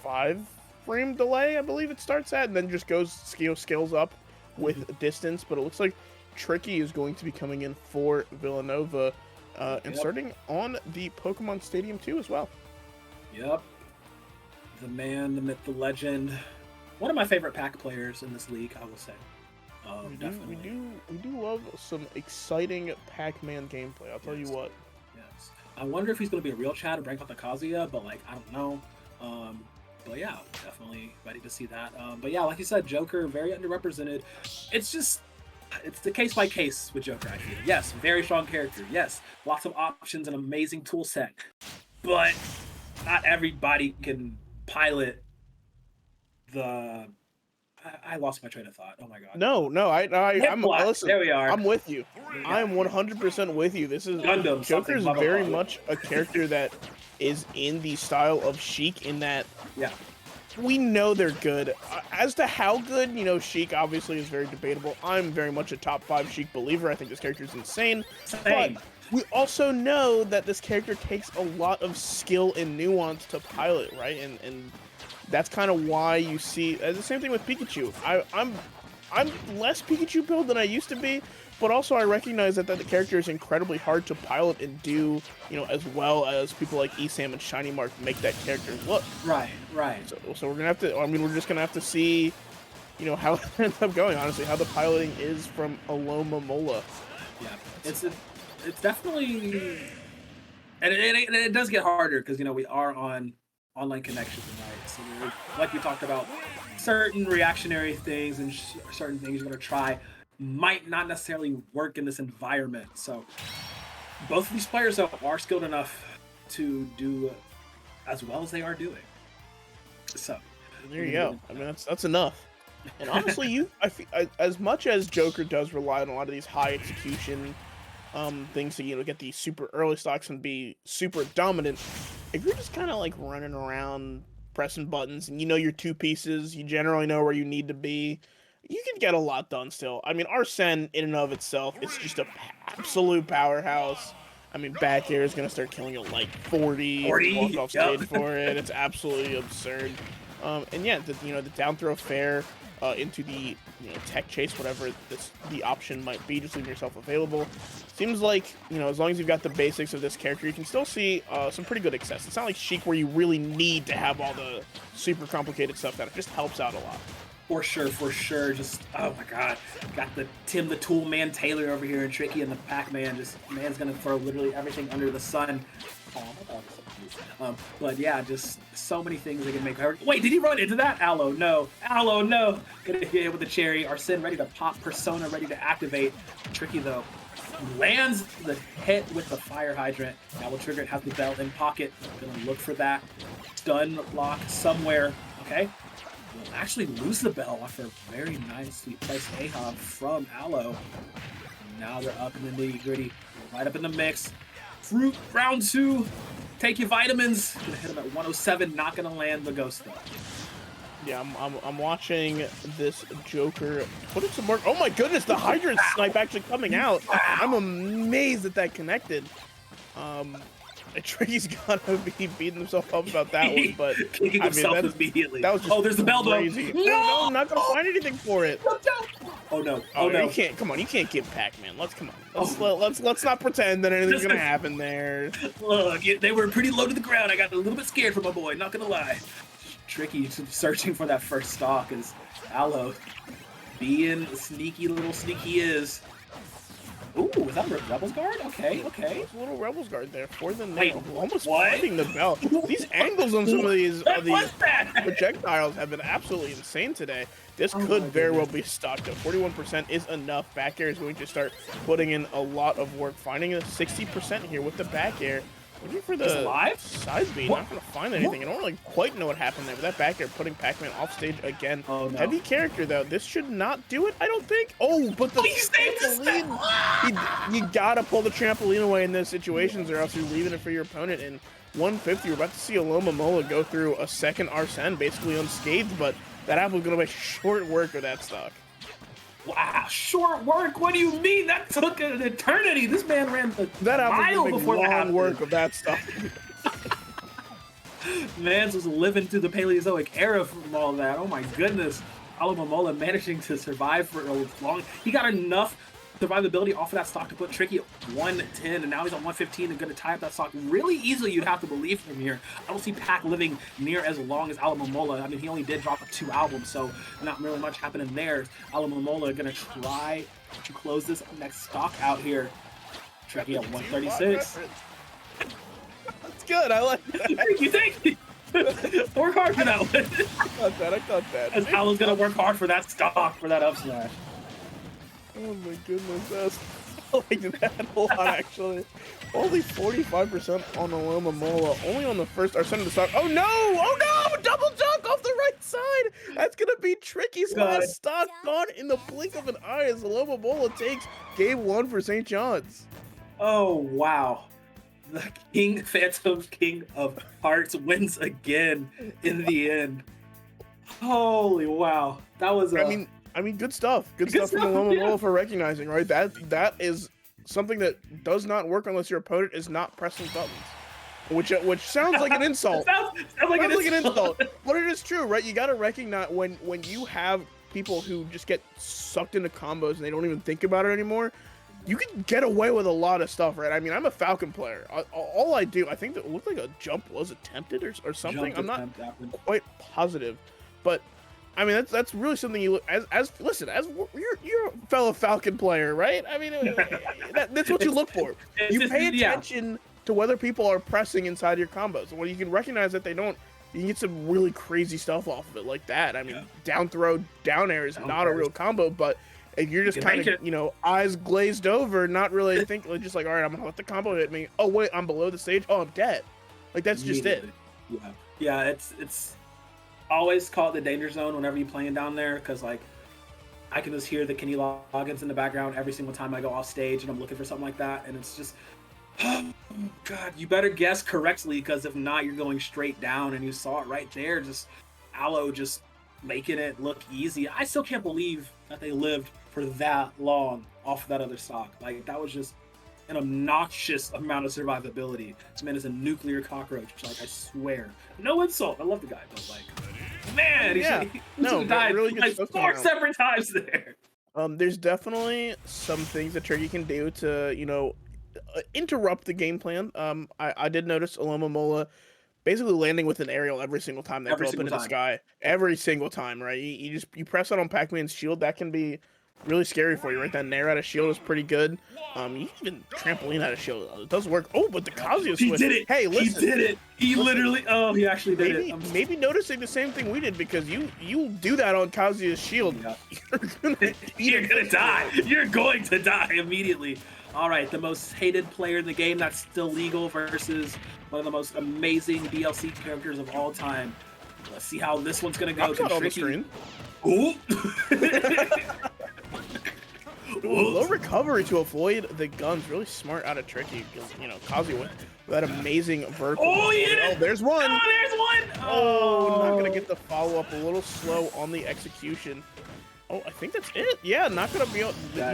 Speaker 12: 5-frame delay, I believe it starts at, and then just goes scales up with distance. But it looks like Tricky is going to be coming in for Villanova and starting on the Pokemon Stadium 2 as well.
Speaker 11: Yep. The man, the myth, the legend. One of my favorite pack players in this league, I will say. Definitely.
Speaker 12: We do love some exciting Pac-Man gameplay. I'll tell you what.
Speaker 11: Yes. I wonder if he's going to be a real Chad and break out the Kazuya, but like I don't know. But yeah, definitely ready to see that. But yeah, like you said, Joker very underrepresented. It's the case by case with Joker. I feel yes, very strong character. Yes, lots of options and amazing tool set, but not everybody can pilot the. I lost my train of thought. Oh my god.
Speaker 12: No, I'm listen.
Speaker 11: There we are.
Speaker 12: I'm with you. I am 100% with you. This is
Speaker 11: Gundam,
Speaker 12: Joker is
Speaker 11: something,
Speaker 12: very
Speaker 11: blah, blah, blah.
Speaker 12: much a character that is in the style of Sheik in that
Speaker 11: Yeah.
Speaker 12: we know they're good. As to how good, Sheik obviously is very debatable. I'm very much a top 5 Sheik believer. I think this character is insane.
Speaker 11: Same.
Speaker 12: But we also know that this character takes a lot of skill and nuance to pilot, right? And that's kind of why you see the same thing with Pikachu. I'm less Pikachu build than I used to be, but also I recognize that the character is incredibly hard to pilot and do, as well as people like Esam and Shiny Mark make that character look.
Speaker 11: Right.
Speaker 12: So we're gonna have to. I mean, we're just gonna have to see, how it ends up going. Honestly, how the piloting is from Aloma Mola.
Speaker 11: Yeah, it's definitely, and it does get harder because we are on online connections, right? So like we talked about, certain reactionary things and certain things you're gonna try might not necessarily work in this environment. So both of these players are skilled enough to do as well as they are doing. So
Speaker 12: there you go. I mean, that's enough. And honestly, as much as Joker does rely on a lot of these high execution things to get these super early stocks and be super dominant, if you're just kind of like running around pressing buttons and your 2 pieces, you generally know where you need to be, you can get a lot done still. I mean, Arsene in and of itself, it's just an absolute powerhouse. I mean, back air is going to start killing you like 40 walk off stage for it. It's absolutely absurd. And yeah, the down throw fair into the tech chase, whatever the option might be, just leaving yourself available. Seems like, as long as you've got the basics of this character, you can still see some pretty good access. It's not like Sheik where you really need to have all the super complicated stuff down. It just helps out a lot.
Speaker 11: For sure. Just, oh my god. Got the Tim the Tool Man Taylor over here and Tricky and the Pac-Man. Just, man's gonna throw literally everything under the sun. Oh, my dog is so cute. But yeah, just so many things they can make. Wait, did he run into that? Aloe, no. Gonna get hit with the cherry. Arsene ready to pop, Persona ready to activate. Tricky though. Lands the hit with the fire hydrant. Now will trigger it, has the bell in pocket. Gonna look for that stun block somewhere. Okay. Will actually lose the bell after a very nicely placed A-Hop from Aloe. Now they're up in the nitty-gritty. Right up in the mix. Fruit round 2. Take your vitamins. Gonna hit him at 107. Not gonna land the ghost though.
Speaker 12: Yeah, I'm watching this Joker put in some work. Oh my goodness, the hydrant snipe actually coming out. I'm amazed that connected. Tricky's gonna be beating himself up about that one, but
Speaker 11: kicking himself immediately.
Speaker 12: That was just
Speaker 11: there's the bell though.
Speaker 12: No, I'm not gonna find anything for it.
Speaker 11: Oh no!
Speaker 12: You can't. Come on, you can't get Pac-Man. Let's not pretend that anything's gonna happen there.
Speaker 11: Look, they were pretty low to the ground. I got a little bit scared for my boy. Not gonna lie. Tricky searching for that first stock as Aloe, being the sneaky little sneak he is. Ooh, was that a Rebels Guard? Okay.
Speaker 12: There's a little Rebels Guard there for the
Speaker 11: Wait,
Speaker 12: almost
Speaker 11: what?
Speaker 12: finding the bell. These angles on some of these projectiles have been absolutely insane today. This could very well be stocked up. 41% is enough. Back air is going to start putting in a lot of work. Finding a 60% here with the back air. Looking for the side B, not going to find anything. I don't really quite know what happened there, but that back air putting Pac-Man off stage again.
Speaker 11: Oh, no.
Speaker 12: Heavy character, though. This should not do it, I don't think. Oh, but the trampoline. You got to pull the trampoline away in those situations, or else you're leaving it for your opponent. And 150, we're about to see Aloma Mola go through a second Arsene, basically unscathed, but that apple's going to make short work of that stock.
Speaker 11: Wow, short work? What do you mean? That took an eternity. This man ran
Speaker 12: that
Speaker 11: mile before that happened.
Speaker 12: Work of that stuff.
Speaker 11: Mans was living through the Paleozoic era from all that. Oh my goodness. Aloma Mola managing to survive for a long. He got enough survivability off of that stock to put Tricky at 110, and now he's on 115 and going to tie up that stock really easily, you'd have to believe from here. I don't see Pac living near as long as Alamomola. I mean, he only did drop 2 albums, so not really much happening there. Alamomola going to try to close this next stock out here. Tricky at 136.
Speaker 12: That's good. I like that.
Speaker 11: Thank you. Work hard for that one.
Speaker 12: I caught that.
Speaker 11: As Alan's going to work hard for that stock, for that up smash.
Speaker 12: Oh my goodness, I like that a lot actually. Only 45% on Alamomola, only on the first or second stock. Oh no! Oh no! Double dunk off the right side! That's gonna be Tricky's last stock gone in the blink of an eye as Alamomola takes game 1 for St. John's.
Speaker 11: Oh wow. The Phantom King of Hearts wins again in the end. Holy wow. That was
Speaker 12: I mean, good stuff. Good stuff from Alamomola for recognizing, right? That is something that does not work unless your opponent is not pressing buttons, which sounds like an insult.
Speaker 11: sounds like an insult.
Speaker 12: But it is true, right? You got to recognize when you have people who just get sucked into combos and they don't even think about it anymore. You can get away with a lot of stuff, right? I mean, I'm a Falcon player. All I do, I think that it looked like a jump was attempted or something. I'm not quite positive, but. I mean, that's really something you as you're a fellow Falcon player, right? I mean, that's what you look for. You pay attention to whether people are pressing inside your combos. When you can recognize that they don't, you can get some really crazy stuff off of it like that. I mean, down throw, down air is not a real combo, but if you're just kind of, eyes glazed over, not really thinking, just like, all right, I'm gonna let the combo hit me. Oh wait, I'm below the stage. Oh, I'm dead. Like that's just it.
Speaker 11: Yeah, it's. Always call it the danger zone whenever you're playing down there, because like I can just hear the Kenny Loggins in the background every single time I go off stage and I'm looking for something like that, and it's just, oh god, you better guess correctly, because if not, you're going straight down. And you saw it right there, just Aloe just making it look easy. I still can't believe that they lived for that long off that other stock. Like that was just an obnoxious amount of survivability. This man is a nuclear cockroach. Like I swear, no insult. I love the guy, but like. Man, he died really like 4 separate times there.
Speaker 12: There's definitely some things that Tricky can do to, interrupt the game plan. I did notice Alamomola basically landing with an aerial every single time they go up into the sky. Every single time, right? You press out on Pac-Man's shield, that can be really scary for you, right? That nair out of shield is pretty good. You can even trampoline out of shield. It does work. Oh, but the Kazuya switch.
Speaker 11: He did it.
Speaker 12: Hey, listen.
Speaker 11: He did it. He literally. Oh, he actually did it.
Speaker 12: Maybe noticing the same thing we did, because you do that on Kazuya's shield.
Speaker 11: Yeah. You're gonna die. You're going to die immediately. All right, the most hated player in the game that's still legal versus one of the most amazing DLC characters of all time. Let's see how this one's gonna go.
Speaker 12: On the screen.
Speaker 11: Ooh.
Speaker 12: Low recovery to avoid the guns. Really smart out of Tricky, because Kazuya with that amazing vertical.
Speaker 11: Oh, yeah.
Speaker 12: Oh, there's one.
Speaker 11: Oh, there's one.
Speaker 12: Oh, not gonna get the follow up. A little slow on the execution. Oh, I think that's it. Yeah, not gonna be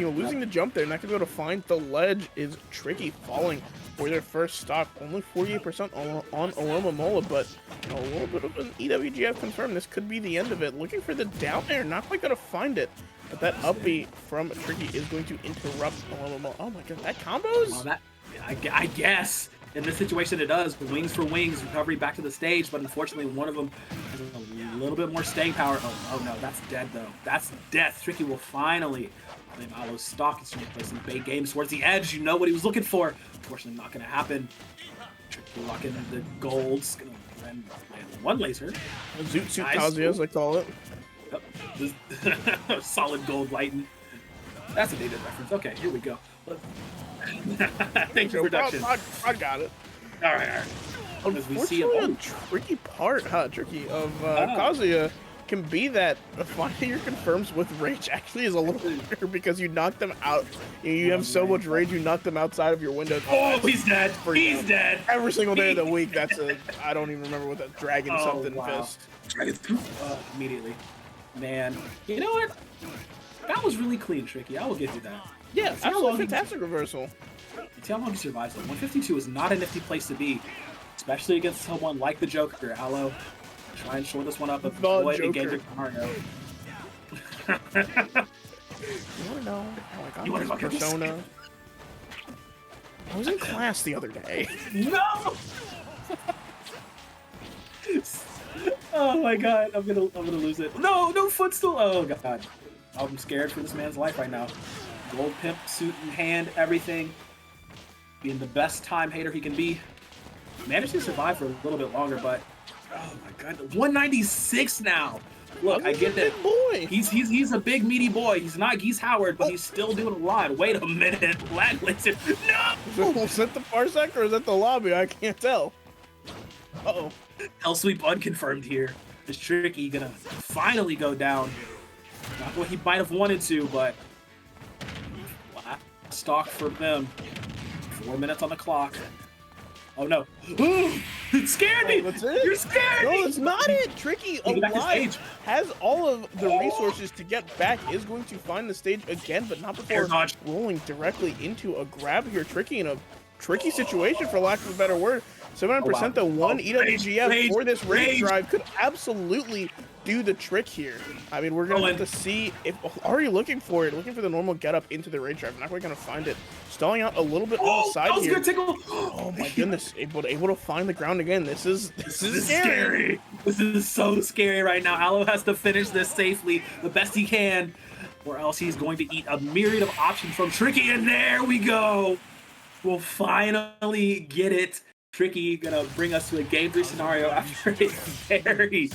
Speaker 12: losing the jump there. Not gonna be able to find the ledge. Is Tricky falling for their first stock. Only 48% on Alamomola, but a little bit of an EWGF confirmed. This could be the end of it. Looking for the down air. Not quite gonna find it. But that upbeat from Tricky is going to interrupt Alamomola. Oh my god, that combos?
Speaker 11: Oh, I guess. In this situation, it does. Wings for wings, recovery back to the stage, but unfortunately, one of them has a little bit more staying power. Oh no, that's dead, though. That's death. Tricky will finally claim Aloe's stock. He's trying to play some bait games towards the edge. You know what he was looking for. Unfortunately, not going to happen. Tricky locking in the golds. Going to land one laser.
Speaker 12: Zoot Suit Kazuya, as I call it.
Speaker 11: Solid gold lighting. That's a dated reference. Okay, here we go. Thank you, production.
Speaker 12: I got it.
Speaker 11: All right.
Speaker 12: Unfortunately, a tricky part, Tricky, of Kazuya can be that finding your confirms with rage actually is a little harder because you knock them out. You have so much rage, you knock them outside of your window.
Speaker 11: Oh, he's dead. He's dead.
Speaker 12: Every single day of the week, that's I don't even remember what that dragon fist.
Speaker 11: Dragon immediately. Man, you know what? That was really clean, Tricky. I will give you that.
Speaker 12: Yeah, absolutely fantastic reversal.
Speaker 11: See how long he survives though. 152 is not a nifty place to be, especially against someone like the Joker. Aloe, try and shore this one up. Avoid engaging Mario.
Speaker 12: You wanna know how I got
Speaker 11: You wanna
Speaker 12: this
Speaker 11: go get this?
Speaker 12: persona? I was in class the other day.
Speaker 11: No! Oh my god, I'm gonna lose it. No, no footstool. Oh god, I'm scared for this man's life right now. Gold pimp suit in hand, everything. Being the best time hater he can be. Managed to survive for a little bit longer, but oh my god, 196 now. Look, I get that.
Speaker 12: Boy.
Speaker 11: He's a big meaty boy. He's not Geese Howard, but he's still doing a lot. Wait a minute, lag laser. No!
Speaker 12: Was that the Parsec or is that the lobby? I can't tell. Uh-oh.
Speaker 11: Hell sweep unconfirmed here. Is Tricky gonna finally go down? Not what he might have wanted to, but last stock for them. 4 minutes on the clock. Oh no! Ooh, it scared me.
Speaker 12: That's it?
Speaker 11: You're scared
Speaker 12: No,
Speaker 11: me.
Speaker 12: that's not it. Tricky
Speaker 11: Take it back to
Speaker 12: alive
Speaker 11: stage.
Speaker 12: has all of the resources to get back. Is going to find the stage again, but not before
Speaker 11: Air dodge.
Speaker 12: rolling directly into a grab here. Tricky in a tricky situation, for lack of a better word. 79% the one EWGF
Speaker 11: rage,
Speaker 12: for this rage
Speaker 11: rage.
Speaker 12: drive could absolutely do the trick here. I mean, we're gonna have to see if already looking for it, looking for the normal get up into the rage drive. Not quite gonna find it. Stalling out a little bit on the side
Speaker 11: that was a
Speaker 12: here.
Speaker 11: good tickle.
Speaker 12: Oh my goodness, able to find the ground again. This is
Speaker 11: scary. This is so scary right now. Aloe has to finish this safely, the best he can, or else he's going to eat a myriad of options from Tricky. And there we go. We'll finally get it. Tricky gonna bring us to a game 3 scenario after a very,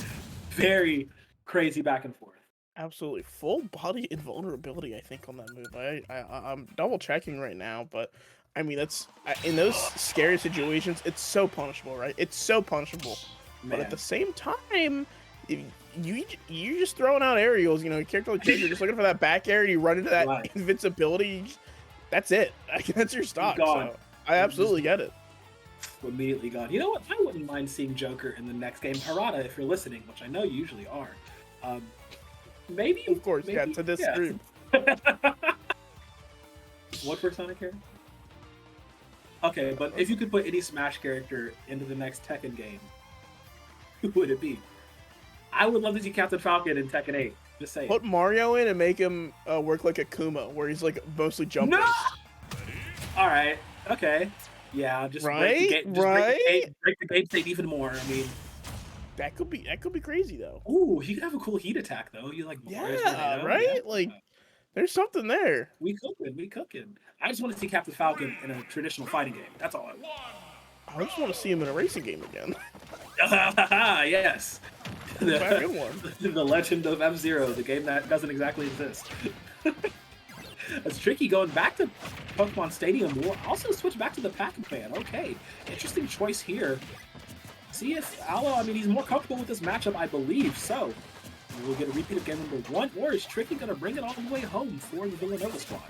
Speaker 11: very crazy back and forth.
Speaker 12: Absolutely full body invulnerability, I think, on that move. I'm double checking right now, but I mean that's in those scary situations, it's so punishable, right? It's so punishable. But at the same time, you just throwing out aerials. You know, character like you're just looking for that back air. You run into that invincibility. That's it. That's your stock. So I absolutely get it.
Speaker 11: Immediately gone. You know what? I wouldn't mind seeing Joker in the next game. Harada, if you're listening, which I know you usually are. Maybe.
Speaker 12: Of course,
Speaker 11: maybe,
Speaker 12: yeah, to this stream.
Speaker 11: What persona character? Okay, but if you could put any Smash character into the next Tekken game, who would it be? I would love to see Captain Falcon in Tekken 8. Just saying.
Speaker 12: Put Mario in and make him work like Akuma, where he's like mostly jumping.
Speaker 11: No! Alright, okay. Yeah, just break the game state even more. I mean,
Speaker 12: that could be crazy though.
Speaker 11: Ooh, he could have a cool heat attack though. You like
Speaker 12: right? Yeah. Like, there's something there.
Speaker 11: We cooking. I just want to see Captain Falcon in a traditional fighting game. That's all I want.
Speaker 12: I just want to see him in a racing game again.
Speaker 11: Yes. The Legend of F-Zero, the game that doesn't exactly exist. It's tricky going back to Pokemon Stadium. We'll also switch back to the Pac-Man. Okay, interesting choice here. See if Aloe, I mean, he's more comfortable with this matchup, I believe. So, we'll get a repeat of game number 1, or is Tricky going to bring it all the way home for the Villanova squad?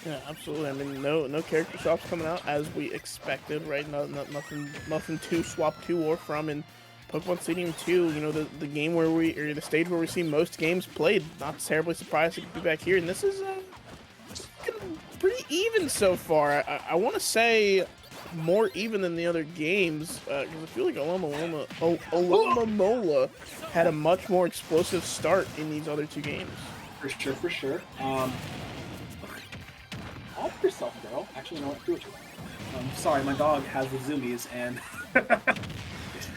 Speaker 12: Yeah, absolutely. I mean, no character swaps coming out as we expected, right? Nothing to swap to or from in Pokemon Stadium 2, you know, the game where the stage where we see most games played. Not terribly surprised to be back here, and this is pretty even so far. I want to say more even than the other games, because I feel like Alomomola had a much more explosive start in these other two games.
Speaker 11: For sure. All for yourself, girl. Actually, no, do what you want. Sorry, my dog has the zoomies, and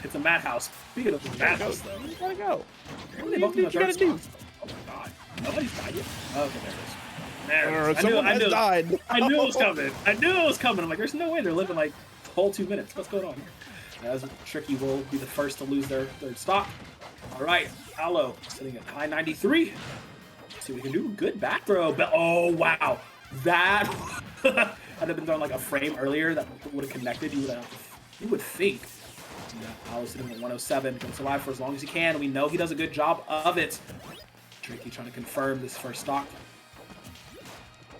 Speaker 11: it's a madhouse. Speaking of the madhouse, though.
Speaker 12: You gotta go.
Speaker 11: What do you gotta do? Oh my god. Nobody's died yet? Okay, there it is. There it is.
Speaker 12: Died.
Speaker 11: I knew it was coming. I'm like, there's no way they're living like the whole 2 minutes. What's going on here? As Tricky will be the first to lose their stock. Alright, Aloe sitting at high 93. Let's see what we can do. Good back throw. But oh wow. That had it been thrown like a frame earlier, that would have connected. You would think. Yeah, Aloe sitting at 107, can survive for as long as he can. We know he does a good job of it. Tricky trying to confirm this first stock.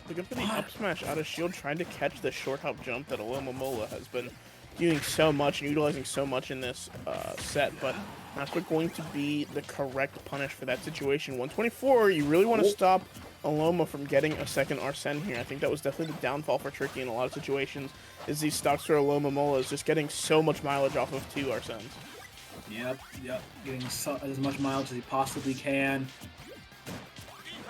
Speaker 12: Looking for the up smash out of shield, trying to catch the short hop jump that Alomomola has been doing so much and utilizing so much in this set, but not quite going to be the correct punish for that situation. 124, you really want to stop Aloma from getting a second Arsene here. I think that was definitely the downfall for Tricky in a lot of situations, is these stocks for Alomomola is just getting so much mileage off of 2 Arsenes.
Speaker 11: Yep. Getting as much mileage as he possibly can.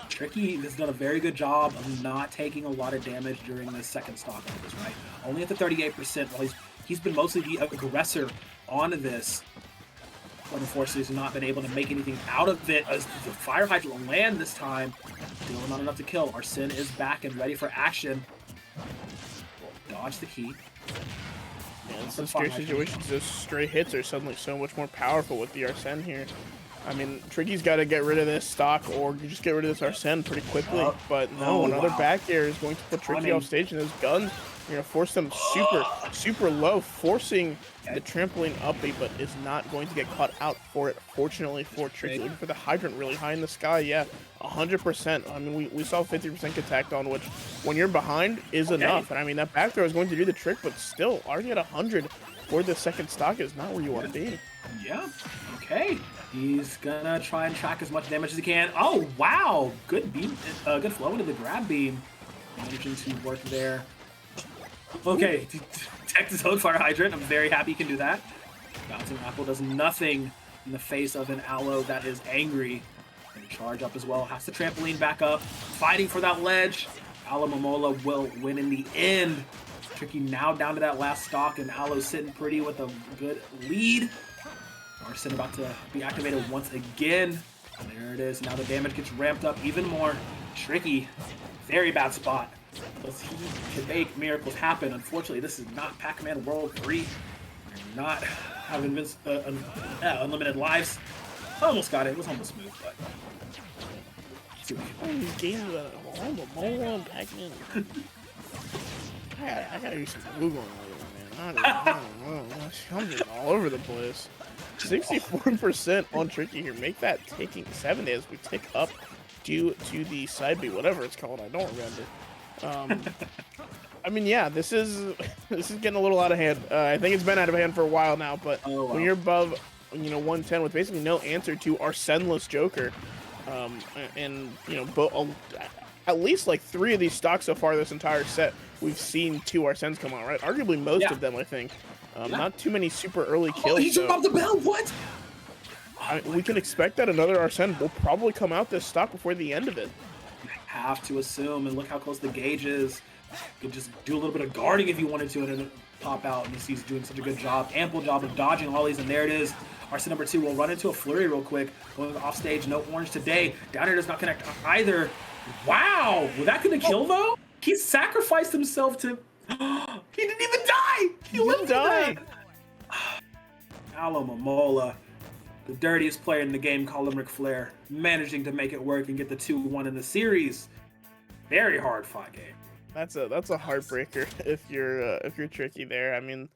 Speaker 11: Tricky has done a very good job of not taking a lot of damage during this second stock of this, right? Only at the 38%, while he's been mostly the aggressor on this. But unfortunately, he's not been able to make anything out of it as the Fire Hydrant will land this time. Still not enough to kill. Arsene is back and ready for action. Dodge the key.
Speaker 12: Yeah, it's a scary situation. Those stray hits are suddenly so much more powerful with the Arsene here. I mean, Tricky's got to get rid of this stock or just get rid of this Arsene pretty quickly. But no, another back air is going to put Tricky off stage, and those guns are going to force them super low, forcing the trampoline up B, but is not going to get caught out for it. Fortunately for Tricky, looking for the hydrant really high in the sky. Yeah, 100%. I mean, we saw 50% get tacked on, which when you're behind is enough. And I mean, that back throw is going to do the trick, but still, already at 100 for the second stock is not where you want to be.
Speaker 11: Yeah, okay. He's gonna try and track as much damage as he can. Oh, wow! Good beam, good flow into the grab beam. Managing to work there. Okay, detect his own Fire Hydrant. I'm very happy he can do that. Bouncing Apple does nothing in the face of an Aloe that is angry. And charge up as well. Has the trampoline back up. Fighting for that ledge. Aloe Momola will win in the end. Tricky now down to that last stock, and Aloe sitting pretty with a good lead. Arsene about to be activated once again. And there it is. Now the damage gets ramped up even more. Tricky. Very bad spot. But he can make miracles happen. Unfortunately, this is not Pac-Man World 3. You're not having unlimited lives. Almost got it. It was almost smooth, but...
Speaker 12: These games are Pac-Man. I gotta do some Googling later, man. I don't know. I'm just all over the place. 64% on Tricky here. Make that taking 7 days. We tick up due to the side B, whatever it's called. I don't remember. I mean, yeah, this is getting a little out of hand. I think it's been out of hand for a while now. But when you're above, 110 with basically no answer to Arseneless Joker, and at least like 3 of these stocks so far this entire set, we've seen 2 Arsenes come out, right? Arguably most of them, I think. Not too many super early kills.
Speaker 11: He just popped the bell. What?
Speaker 12: We can expect that another Arsene will probably come out this stock before the end of it.
Speaker 11: Have to assume, and look how close the gauge is. You could just do a little bit of guarding if you wanted to, and then pop out. And he's doing such a good job, ample job of dodging all these. And there it is. Arsene number 2 will run into a flurry real quick. Going off stage, no orange today. Down air does not connect either. Wow, was that gonna kill though? He sacrificed himself to. He didn't even die. He didn't die. Aloe Momola, the dirtiest player in the game, call him Ric Flair, managing to make it work and get the 2-1 in the series. Very hard fought game.
Speaker 12: That's a heartbreaker if you're Tricky there. I mean,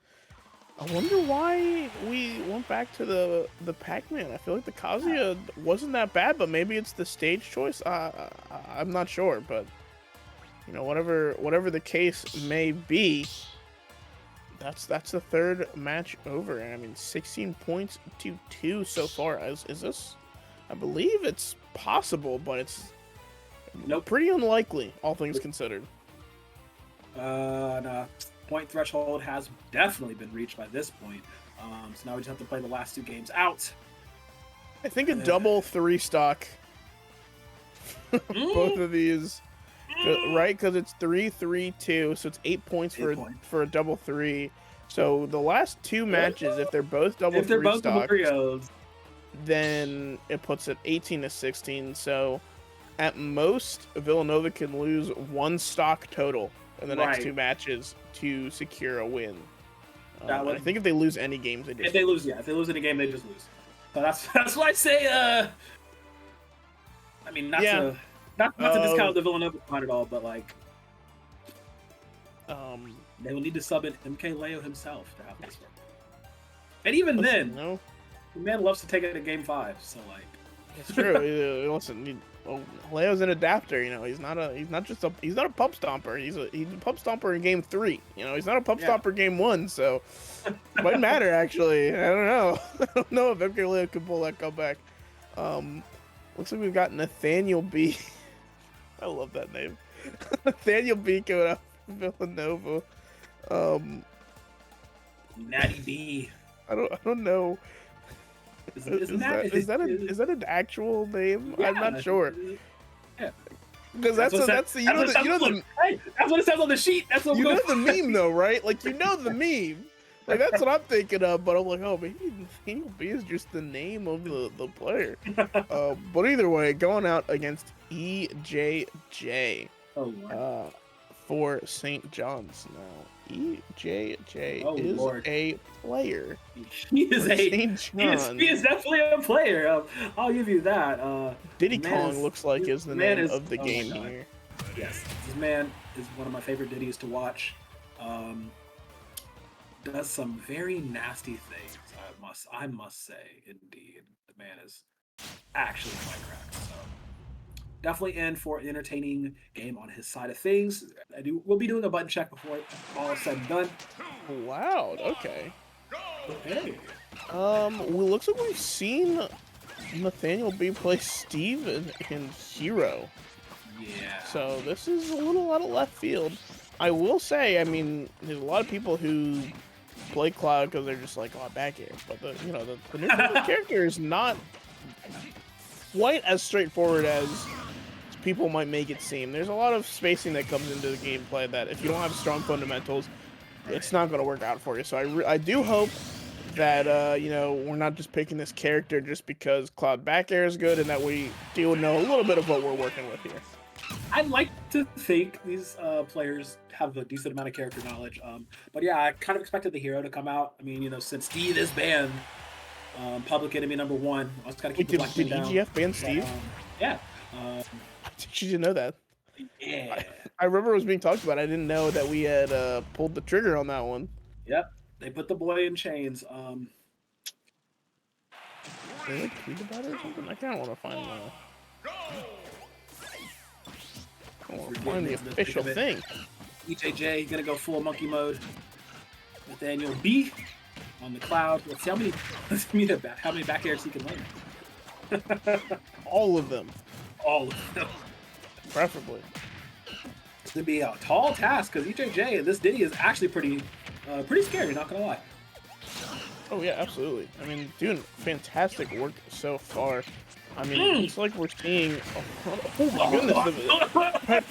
Speaker 12: I wonder why we went back to the Pac-Man. I feel like the Kazuya wasn't that bad, but maybe it's the stage choice. I'm not sure, but whatever the case may be, that's the third match over. And I mean, 16 points to 2 so far. Is this? I believe it's possible, but it's pretty unlikely, all things considered.
Speaker 11: No. Point threshold has definitely been reached by this point. So now we just have to play the last 2 games out.
Speaker 12: I think a double 3 stock. Both of these, right? Because it's 3-3-2, so it's 8 points for a double 3. So the last 2 matches, if they're both double 3 stocks, then it puts it 18-16. So at most, Villanova can lose 1 stock total in the next 2 matches to secure a win. I think if they lose any games, they just lose.
Speaker 11: If they lose any game, they just lose. So that's why I say. I mean, not to discount the Villanova squad at all, but like, they will need to sub in MK Leo himself to have this work. And even the man loves to take it to Game 5. So like,
Speaker 12: it's true. Listen, Leo's an adapter. He's not a pump stomper. He's a pump stomper in Game 3. He's not a pump stomper Game 1. So it might matter actually. I don't know. I don't know if MK Leo can pull that comeback. Looks like we've got Nathaniel B. I love that name. Nathaniel B coming out from Villanova.
Speaker 11: Natty B.
Speaker 12: I don't know. Is that an actual name?
Speaker 11: Yeah,
Speaker 12: I'm not sure.
Speaker 11: Yeah.
Speaker 12: Because that's the you know the
Speaker 11: hey, that's what it says on the sheet. That's what
Speaker 12: you know the meme though, right? Like you know the meme. Like that's what I'm thinking of, but I'm like, oh, maybe Nathaniel B is just the name of the player. But either way, going out against EJJ for St. John's now. EJJ is a player.
Speaker 11: He is
Speaker 12: he
Speaker 11: is definitely a player. I'll give you that.
Speaker 12: Diddy Kong looks like is the name of the game here.
Speaker 11: Yes, this man is one of my favorite Diddies to watch. Does some very nasty things. I must say, indeed, the man is actually quite cracked. So definitely in for an entertaining game on his side of things. We'll be doing a button check before all is said and done.
Speaker 12: Wow. Okay.
Speaker 11: Okay.
Speaker 12: Well, looks like we've seen Nathaniel B play Steve in Hero.
Speaker 11: Yeah.
Speaker 12: So this is a little out of left field. I will say, I mean, there's a lot of people who play Cloud because they're just like, oh, back air. But the new character is not quite as straightforward as people might make it seem. There's a lot of spacing that comes into the gameplay that if you don't have strong fundamentals, it's not going to work out for you. So I do hope that we're not just picking this character just because Cloud back air is good and that we do know a little bit of what we're working with here.
Speaker 11: I'd like to think these players have a decent amount of character knowledge. But yeah, I kind of expected the hero to come out. I mean, since Steve is banned, Public Enemy #1, I was kind of keep the black
Speaker 12: did
Speaker 11: down.
Speaker 12: EGF ban Steve?
Speaker 11: Yeah.
Speaker 12: She didn't know that.
Speaker 11: Yeah.
Speaker 12: I remember it was being talked about. I didn't know that we had pulled the trigger on that one.
Speaker 11: Yep. They put the boy in chains.
Speaker 12: They like tweet about it or something? I kind of want to find the official thing.
Speaker 11: EJJ gonna go full monkey mode. Nathaniel B on the Cloud. Let's see how many back airs he can land.
Speaker 12: All of them.
Speaker 11: All of them.
Speaker 12: Preferably.
Speaker 11: It's gonna be a tall task because EJJ and this Diddy is actually pretty scary. Not gonna lie.
Speaker 12: Oh yeah, absolutely. I mean, doing fantastic work so far. I mean, it's like we're seeing. Oh my goodness!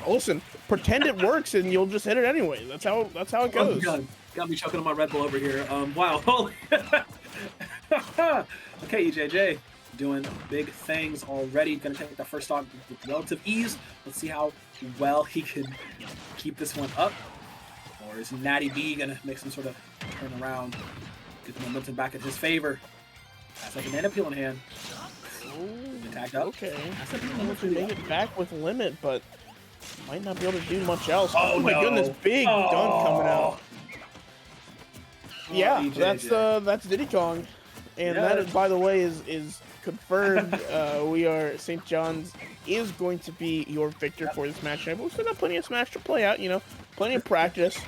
Speaker 12: Listen, pretend it works and you'll just hit it anyway. That's how it goes.
Speaker 11: Oh, got me choking on my Red Bull over here. Wow. Okay, EJJ doing big things already. Gonna take the first stock with relative ease. Let's see how well he can keep this one up. Or is Natty B gonna make some sort of turn around, get the momentum back in his favor? That's like a banana peel in hand. Tagged up.
Speaker 12: Okay. I can make it back with limit, but might not be able to do much else. Oh my goodness, big dunk coming out. Yeah, that's Diddy Kong, and that, by the way, is confirmed. We are St. John's is going to be your victor for this match tonight, but we still got plenty of Smash to play out. Plenty of practice,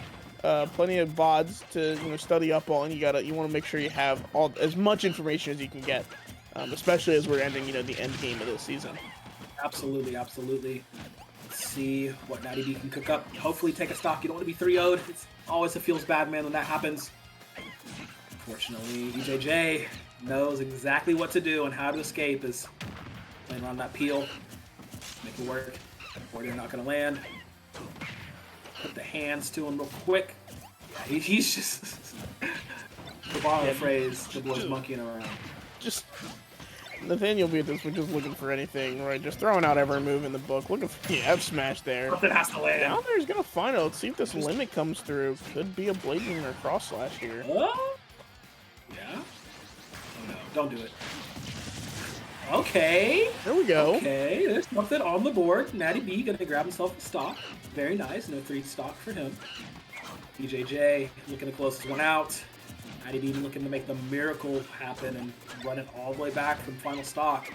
Speaker 12: plenty of VODs to study up on. You want to make sure you have as much information as you can get. Especially as we're ending, the end game of this season.
Speaker 11: Absolutely. Let's see what Natty B can cook up. Hopefully take a stock. You don't want to be 3-0'd. It's always feels bad, man, when that happens. Fortunately, EJJ knows exactly what to do and how to escape is playing around that peel. Make it work. Or they're not going to land. Put the hands to him real quick. Yeah, he's just... the borrow phrase, the boy's monkeying around.
Speaker 12: Just... Nathaniel B at this point just looking for anything, right? Just throwing out every move in the book. Looking for F smash there.
Speaker 11: Something has to land.
Speaker 12: Down there's gonna find out. Let's see if this limit comes through. Could be a blading or cross slash here.
Speaker 11: Yeah? Oh no, don't do it. Okay.
Speaker 12: There we go.
Speaker 11: Okay, there's something on the board. Natty B gonna grab himself a stock. Very nice. No 3 stock for him. EJJ looking to close this one out. Natty B looking to make the miracle happen and run it all the way back from final stock.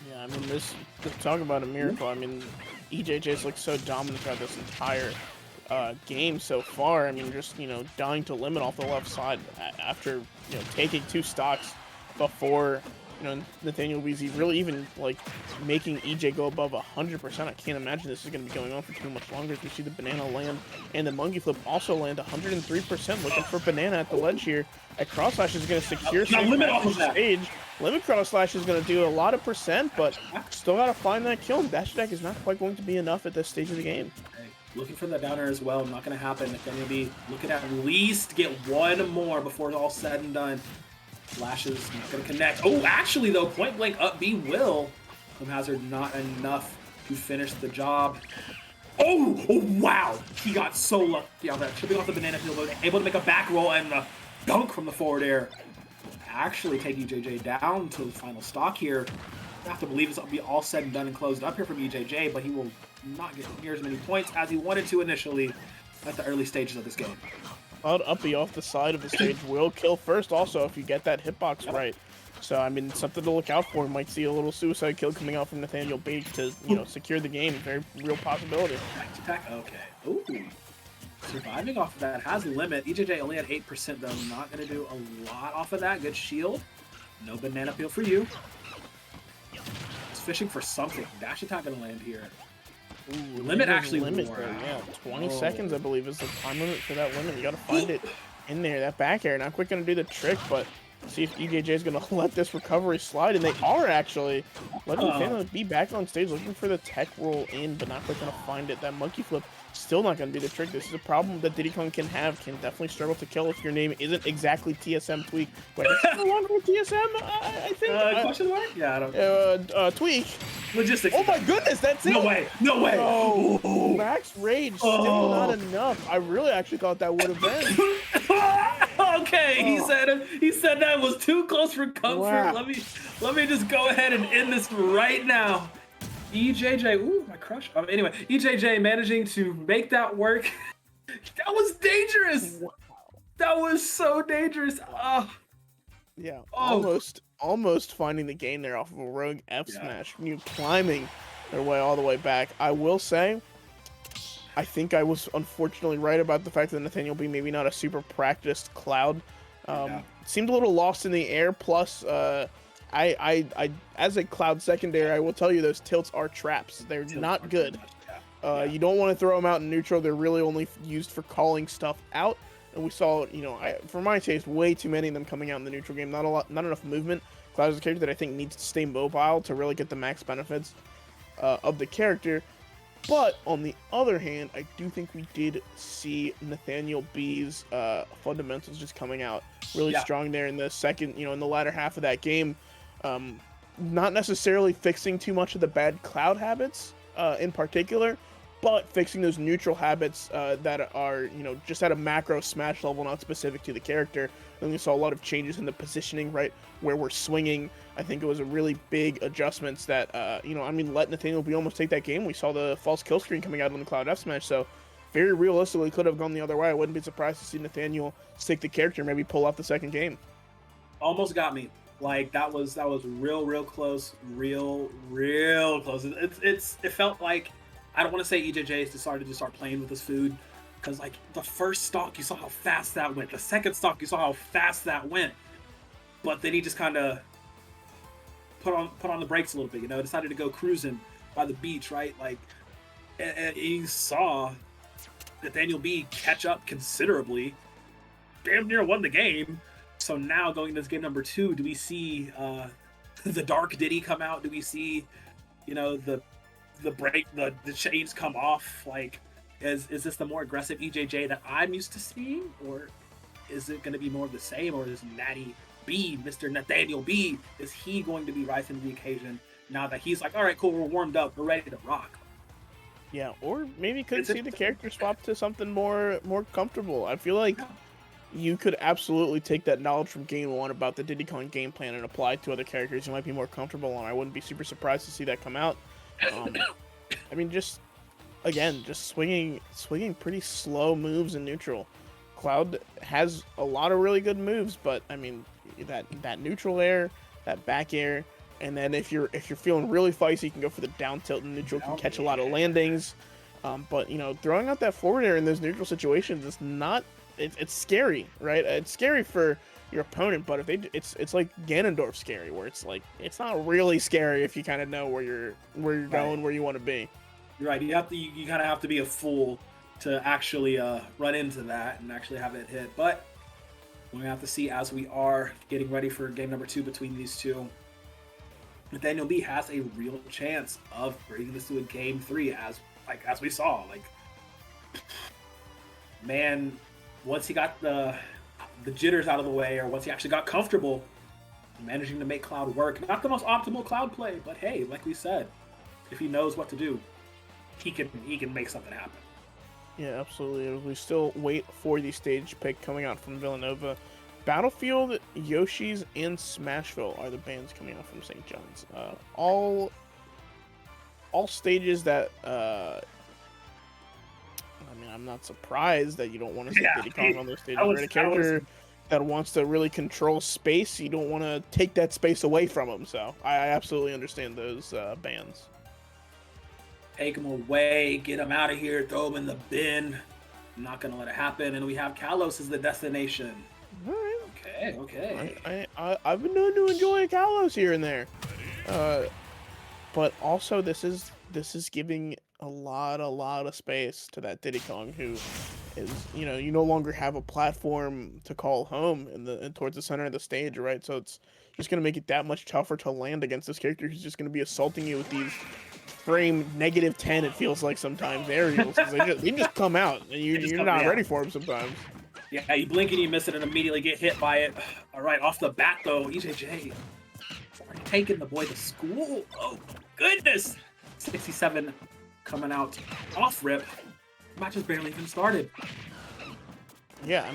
Speaker 12: Yeah, I mean, talk about a miracle. I mean, EJJ's looked so dominant throughout this entire game so far. I mean, just, dying to limit off the left side after, taking 2 stocks before, Nathaniel Weezy really even, making EJ go above 100%. I can't imagine this is going to be going on for too much longer as we see the banana land and the monkey flip also land 103%. Looking for banana at the ledge here. A cross slash is going to secure some stage. Limit Chrono Slash is going to do a lot of percent, but still got to find that kill. Dash attack is not quite going to be enough at this stage of the game.
Speaker 11: Looking for the downer as well. Not going to happen. It's going to be looking at least get one more before it's all said and done. Flash is not going to connect. Oh, actually, though, point blank up B will. From Hazard, not enough to finish the job. Oh, wow. He got so lucky on that. Tripping off the banana peel, but able to make a back roll and the dunk from the forward air. Actually take EJJ down to the final stock here. I have to believe it's going to be all said and done and closed up here from EJJ, but he will not get near as many points as he wanted to initially at the early stages of this game.
Speaker 12: Cloud uppy off the side of the stage will kill first also if you get that hitbox right. So, I mean, something to look out for. Might see a little suicide kill coming out from Nathaniel B to, you know, secure the game. Very real possibility.
Speaker 11: Attack, okay. Ooh. Surviving off of that has a limit. EJJ only had 8% though. Not going to do a lot off of that. Good shield. No banana peel for you. It's fishing for something. Dash attack going to land here. Ooh, limit actually
Speaker 12: limit there, yeah. 20 seconds, I believe, is the time limit for that limit. You got to find it in there. That back air, not quite going to do the trick, but see if EJJ is going to let this recovery slide, and they are actually letting Nathaniel be back on stage, looking for the tech roll in, but not quite going to find it. That monkey flip still not going to be the trick. This is a problem that Diddy Kong can have. Can definitely struggle to kill if your name isn't exactly TSM Tweak. Wait, is it no longer TSM? I think.
Speaker 11: Question mark? Yeah, I don't.
Speaker 12: Tweak.
Speaker 11: Logistics.
Speaker 12: Oh my goodness, that's it.
Speaker 11: No way. No way.
Speaker 12: Oh, max rage still not enough. I really actually thought that would have been.
Speaker 11: Okay, he said that was too close for comfort.
Speaker 12: Wow.
Speaker 11: Let me just go ahead and end this right now. EJJ, ooh, my crush. Anyway, EJJ managing to make that work. That was dangerous. Wow. That was so dangerous.
Speaker 12: Yeah, almost finding the gain there off of a rogue F smash. You climbing their way all the way back. I will say, I think I was unfortunately right about the fact that Nathaniel B maybe not a super practiced Cloud. Seemed a little lost in the air. Plus, I as a Cloud secondary, I will tell you those tilts are traps. They're not good. You don't want to throw them out in neutral. They're really only used for calling stuff out. And we saw, you know, for my taste, way too many of them coming out in the neutral game. Not enough movement. Cloud is a character that I think needs to stay mobile to really get the max benefits of the character. But on the other hand, I do think we did see Nathaniel B's fundamentals just coming out really strong there in the second, you know, in the latter half of that game. Not necessarily fixing too much of the bad Cloud habits in particular, but fixing those neutral habits that are, you know, just at a macro smash level, not specific to the character. And we saw a lot of changes in the positioning, right, where we're swinging. I think it was a really big adjustments that, you know, I mean, let Nathaniel B almost take that game. We saw the false kill screen coming out on the Cloud F smash, so very realistically could have gone the other way. I wouldn't be surprised to see Nathaniel stick the character, maybe pull off the second game.
Speaker 11: Almost got me. Like that was real close, real close. It felt like, I don't want to say EJJ decided to start playing with his food, because like the first stock you saw how fast that went, the second stock you saw how fast that went, but then he just kind of put on the brakes a little bit, you know, decided to go cruising by the beach, right? Like, and he saw Nathaniel B catch up considerably, damn near won the game. So now going into this game number 2, do we see the Dark Diddy come out? Do we see, you know, the chains come off? Like, is this the more aggressive EJJ that I'm used to seeing, or is it going to be more of the same? Or is Natty B, Mr. Nathaniel B, is he going to be rising to the occasion now that he's like, all right, cool, we're warmed up, we're ready to rock?
Speaker 12: Yeah, or maybe could see the character swap to something more comfortable. I feel like you could absolutely take that knowledge from Game 1 about the Diddy Kong game plan and apply it to other characters you might be more comfortable on. I wouldn't be super surprised to see that come out. I mean, just swinging pretty slow moves in neutral. Cloud has a lot of really good moves, but I mean, that neutral air, that back air, and then if you're feeling really feisty, you can go for the down tilt, and neutral can catch a lot of landings. But you know, throwing out that forward air in those neutral situations is not. It's scary, right? It's scary for your opponent, but it's like Ganondorf scary, where it's like it's not really scary if you kind of know where you're going, where you want to be.
Speaker 11: You're right. You kind of have to be a fool to actually run into that and actually have it hit. But We're going to have to see as we are getting ready for game number 2 between these two. Nathaniel B has a real chance of bringing this to a game 3 as we saw. Man, once he got the jitters out of the way, or once he actually got comfortable managing to make Cloud work. Not the most optimal Cloud play, but hey, like we said, if he knows what to do, he can make something happen.
Speaker 12: Yeah, absolutely. We still wait for the stage pick coming out from Villanova. Battlefield, Yoshi's, and Smashville are the bands coming out from St. John's. All stages that I'm not surprised that you don't want to see Diddy Kong on those stages. A character that wants to really control space, you don't want to take that space away from him. So I absolutely understand those bans.
Speaker 11: Take him away, get him out of here, throw him in the bin. I'm not gonna let it happen. And we have Kalos as the destination.
Speaker 12: All right.
Speaker 11: Okay.
Speaker 12: I've been known to enjoy Kalos here and there, but also this is giving a lot of space to that Diddy Kong, who is, you no longer have a platform to call home towards the center of the stage, right? So it's just gonna make it that much tougher to land against this character who's just gonna be assaulting you with these frame -10. It feels like sometimes aerials. They just come out and you're not ready for them sometimes.
Speaker 11: Yeah, you blink and you miss it and immediately get hit by it. All right, off the bat though, EJJ already taking the boy to school. Oh goodness, 67 coming out off rip. Match has barely even started.
Speaker 12: Yeah,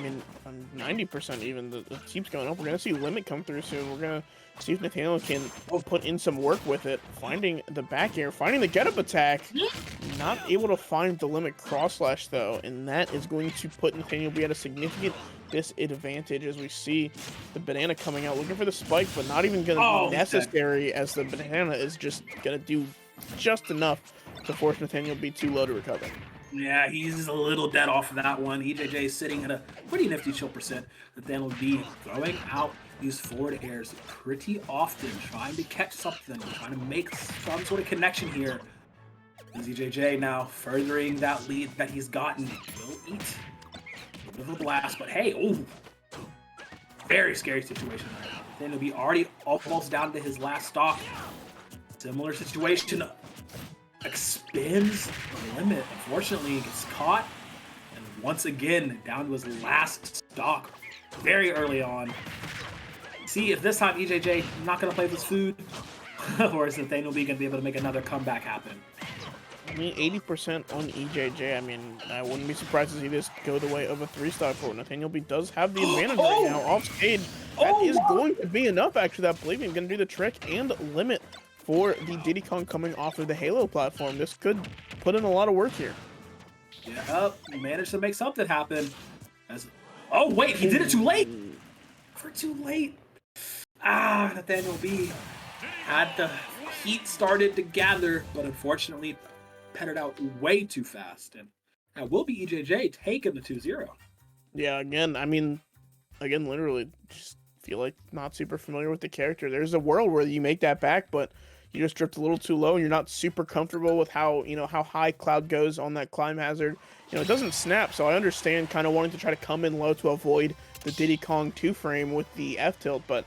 Speaker 12: 90% even. It keeps going up. We're gonna see Limit come through soon. We're gonna see if Nathaniel can put in some work with it, finding the back air, finding the get up attack. Not able to find the Limit cross slash though, and that is going to put Nathaniel B at a significant disadvantage as we see the banana coming out, looking for the spike, but not even gonna be necessary, as the banana is just gonna do just enough to force Nathaniel B too low to recover.
Speaker 11: Yeah, he's a little dead off of that one. EJJ sitting at a pretty nifty chill percent. Nathaniel B throwing out these forward airs pretty often, trying to catch something, trying to make some sort of connection here. Is EJJ now furthering that lead that he's gotten. Will eat a bit of a blast, but hey, very scary situation. Nathaniel B already almost down to his last stock. Similar situation. Expends the Limit. Unfortunately, he gets caught, and once again down to his last stock very early on. See if this time EJJ not gonna play with his food, or is Nathaniel B gonna be able to make another comeback happen?
Speaker 12: 80% on EJJ. I wouldn't be surprised to see this go the way of a 3-star for Nathaniel B. Does have the advantage right now off stage. That is going to be enough. Actually, that Believing gonna do the trick and Limit for the Diddy Kong coming off of the Halo platform. This could put in a lot of work here.
Speaker 11: Yeah, managed to make something happen. Oh wait, he did it too late. Too late. Nathaniel B had the heat started to gather, but unfortunately pettered out way too fast. And now will be EJJ taking the 2-0.
Speaker 12: Yeah, again, literally just feel like not super familiar with the character. There's a world where you make that back, but you just drift a little too low and you're not super comfortable with how high Cloud goes on that climb hazard. It doesn't snap, so I understand kind of wanting to try to come in low to avoid the Diddy Kong 2-frame with the F-tilt, but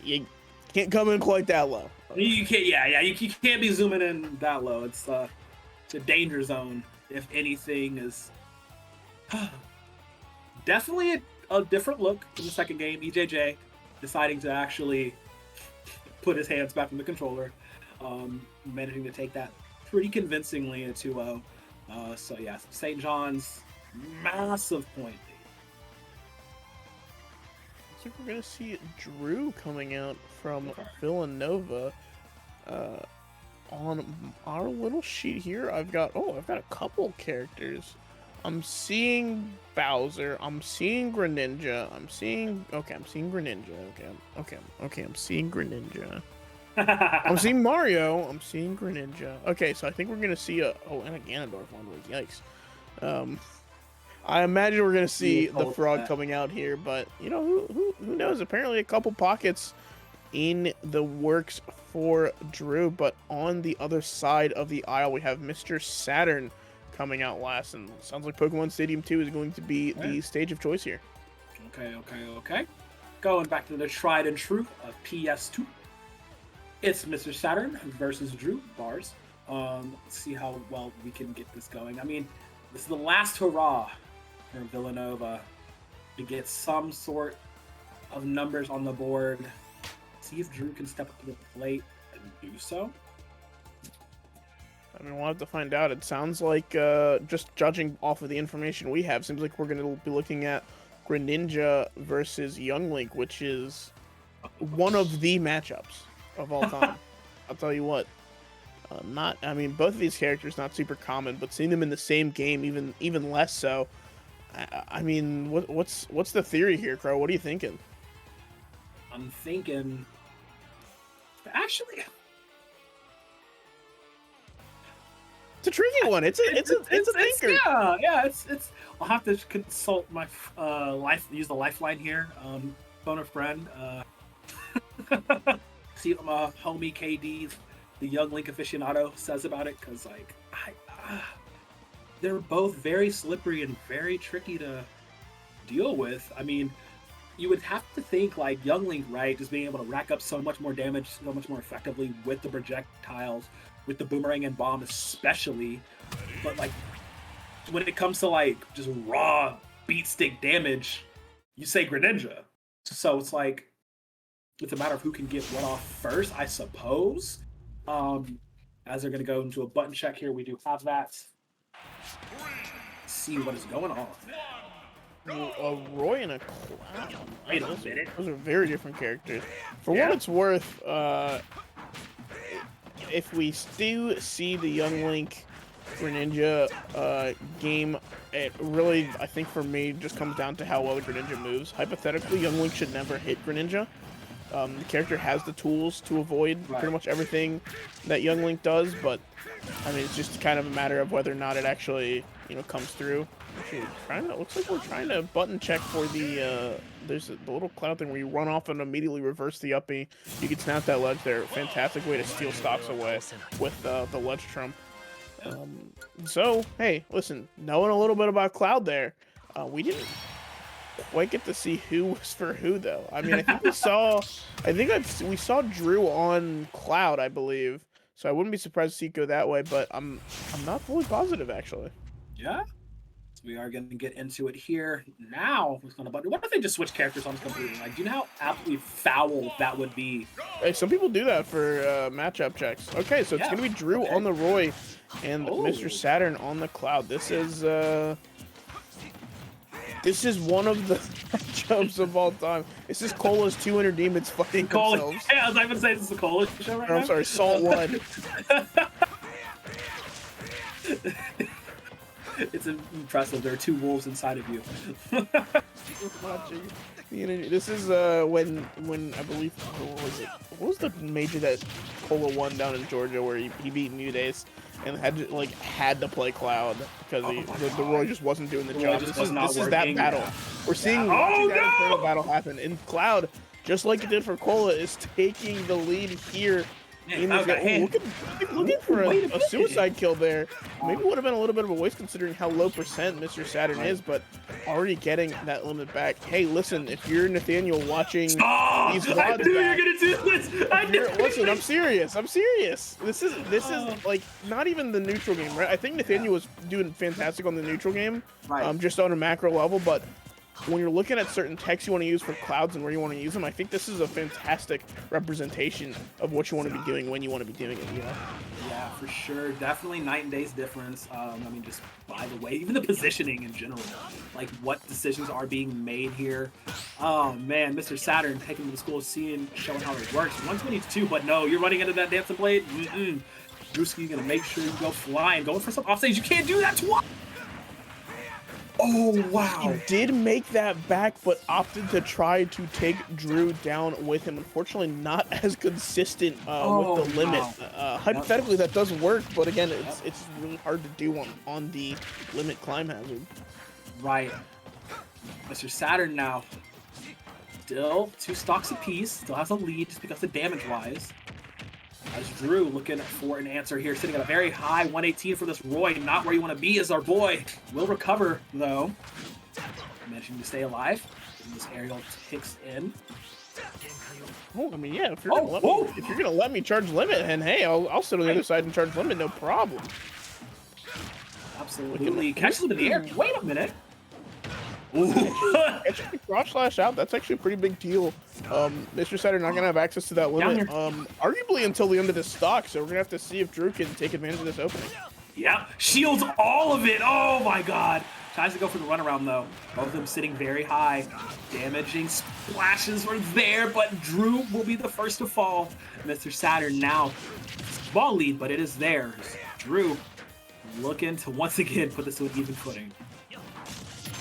Speaker 12: you can't come in quite that low.
Speaker 11: You can't, you can't be zooming in that low. It's a danger zone, if anything. Is definitely a different look in the second game. EJJ deciding to actually put his hands back on the controller, managing to take that pretty convincingly at 2-0. So yeah, St. John's massive point.
Speaker 12: I think we're gonna see Drew coming out from Villanova. On our little sheet here, I've got a couple characters. I'm seeing Bowser. I'm seeing Greninja. I'm seeing Greninja. Okay, I'm seeing Greninja. I'm seeing Mario. I'm seeing Greninja. Okay, so I think we're gonna see and a Ganondorf one. Yikes. I imagine we're gonna see the frog coming out here, but who knows? Apparently, a couple pockets in the works for Drew. But on the other side of the aisle, we have Mr. Saturn coming out last, and sounds like Pokemon Stadium 2 is going to be the stage of choice here.
Speaker 11: Okay. Going back to the tried and true of PS2. It's Mr. Saturn versus Drew Bars. Let's see how well we can get this going. I mean, this is the last hurrah for Villanova to get some sort of numbers on the board. See if Drew can step up to the plate and do so.
Speaker 12: I mean, we'll have to find out. It sounds like, just judging off of the information we have, seems like we're going to be looking at Greninja versus Young Link, which is one of the matchups of all time. I'll tell you what. I mean, both of these characters not super common, but seeing them in the same game, even less so. I mean, what's the theory here, Crow? What are you thinking?
Speaker 11: I'm thinking, actually,
Speaker 12: it's a tricky one. It's a thinker.
Speaker 11: Yeah. It's. I'll have to consult my use the lifeline here. Phone a friend. See what my homie KD, the Young Link aficionado, says about it, because like they're both very slippery and very tricky to deal with. I mean, you would have to think like Young Link, right, just being able to rack up so much more damage, so much more effectively with the projectiles, with the boomerang and bomb especially. But like when it comes to like just raw beat stick damage, you say Greninja. So it's like it's a matter of who can get what off first, I suppose. As they're gonna go into a button check here, we do have that. Let's see what is going on.
Speaker 12: A Roy and a Cloud.
Speaker 11: Wait a minute.
Speaker 12: Those are very different characters. For what it's worth, if we do see the Young Link Greninja game, it really, I think for me, just comes down to how well Greninja moves. Hypothetically, Young Link should never hit Greninja. The character has the tools to avoid pretty much everything that Young Link does, but I mean, it's just kind of a matter of whether or not it actually, comes through. Actually, looks like we're trying to button check for the, there's the little cloud thing where you run off and immediately reverse the uppie. You can snap that ledge there. Fantastic way to steal stocks away with the ledge trump. So, hey, listen, knowing a little bit about Cloud there, we didn't quite get to see who was for who, though. I mean, I think we saw Drew on Cloud, I believe. So I wouldn't be surprised to see it go that way, but I'm not fully positive, actually.
Speaker 11: Yeah. So we are going to get into it here now. What if they just switch characters on this completely? Like, do you know how absolutely foul that would be?
Speaker 12: Hey, some people do that for matchup checks. Okay, so it's going to be Drew on the Roy and Mr. Saturn on the Cloud. This is one of the matchups of all time. This is Cola's 200 demons fighting themselves.
Speaker 11: Yeah, I was going to say this is the Cola show right now.
Speaker 12: I'm sorry, Salt One.
Speaker 11: It's impressive. There are two wolves inside of you.
Speaker 12: This is when I believe what was the major that Cola won down in Georgia where he beat New Days and had to play Cloud because the Roy just wasn't doing the job. This is that battle. We're seeing that battle happen. And Cloud, just like it did for Cola, is taking the lead here. Looking for a suicide kill there. Maybe would have been a little bit of a waste considering how low percent Mr. Saturn is, but already getting that limit back. Hey, listen, if you're Nathaniel watching these VODs,
Speaker 11: I knew you were gonna do this.
Speaker 12: Listen, I'm serious. This is like not even the neutral game, right? I think Nathaniel was doing fantastic on the neutral game, just on a macro level, but when you're looking at certain techs you want to use for Clouds and where you want to use them, I think this is a fantastic representation of what you want to be doing when you want to be doing it,
Speaker 11: Yeah, for sure. Definitely night and day's difference. I mean, just by the way, even the positioning in general, like what decisions are being made here. Oh man, Mr. Saturn taking him to school, showing how it works. 122, but no, you're running into that dancing blade. Drewski gonna make sure you go flying, going for some offstage. You can't do that twice. Oh, wow.
Speaker 12: He did make that back, but opted to try to take Drew down with him. Unfortunately, not as consistent with the limit. Hypothetically, that does work, but again, it's really hard to do on the limit climb hazard.
Speaker 11: Right. Mr. Saturn now. Still 2 stocks apiece. Still has a lead just because of damage-wise. As Drew looking for an answer here, sitting at a very high 118 for this Roy. Not where you want to be as our boy. Will recover, though. managing to stay alive. And this aerial ticks in.
Speaker 12: Oh, I mean, yeah, if you're gonna let me charge limit, and hey, I'll sit on the other side and charge limit, no problem.
Speaker 11: Absolutely. Catches him in the air. Wait a minute. Ooh.
Speaker 12: Actually, cross slash out, that's actually a pretty big deal. Mr. Saturn not gonna have access to that limit, arguably until the end of this stock, so we're gonna have to see if Drew can take advantage of this opening.
Speaker 11: Yeah, shields all of it. Oh my god. Tries to go for the runaround though. Both of them sitting very high. Damaging splashes were there, but Drew will be the first to fall. Mr. Saturn now, small lead, but it is theirs. Drew looking to once again put this to an even footing.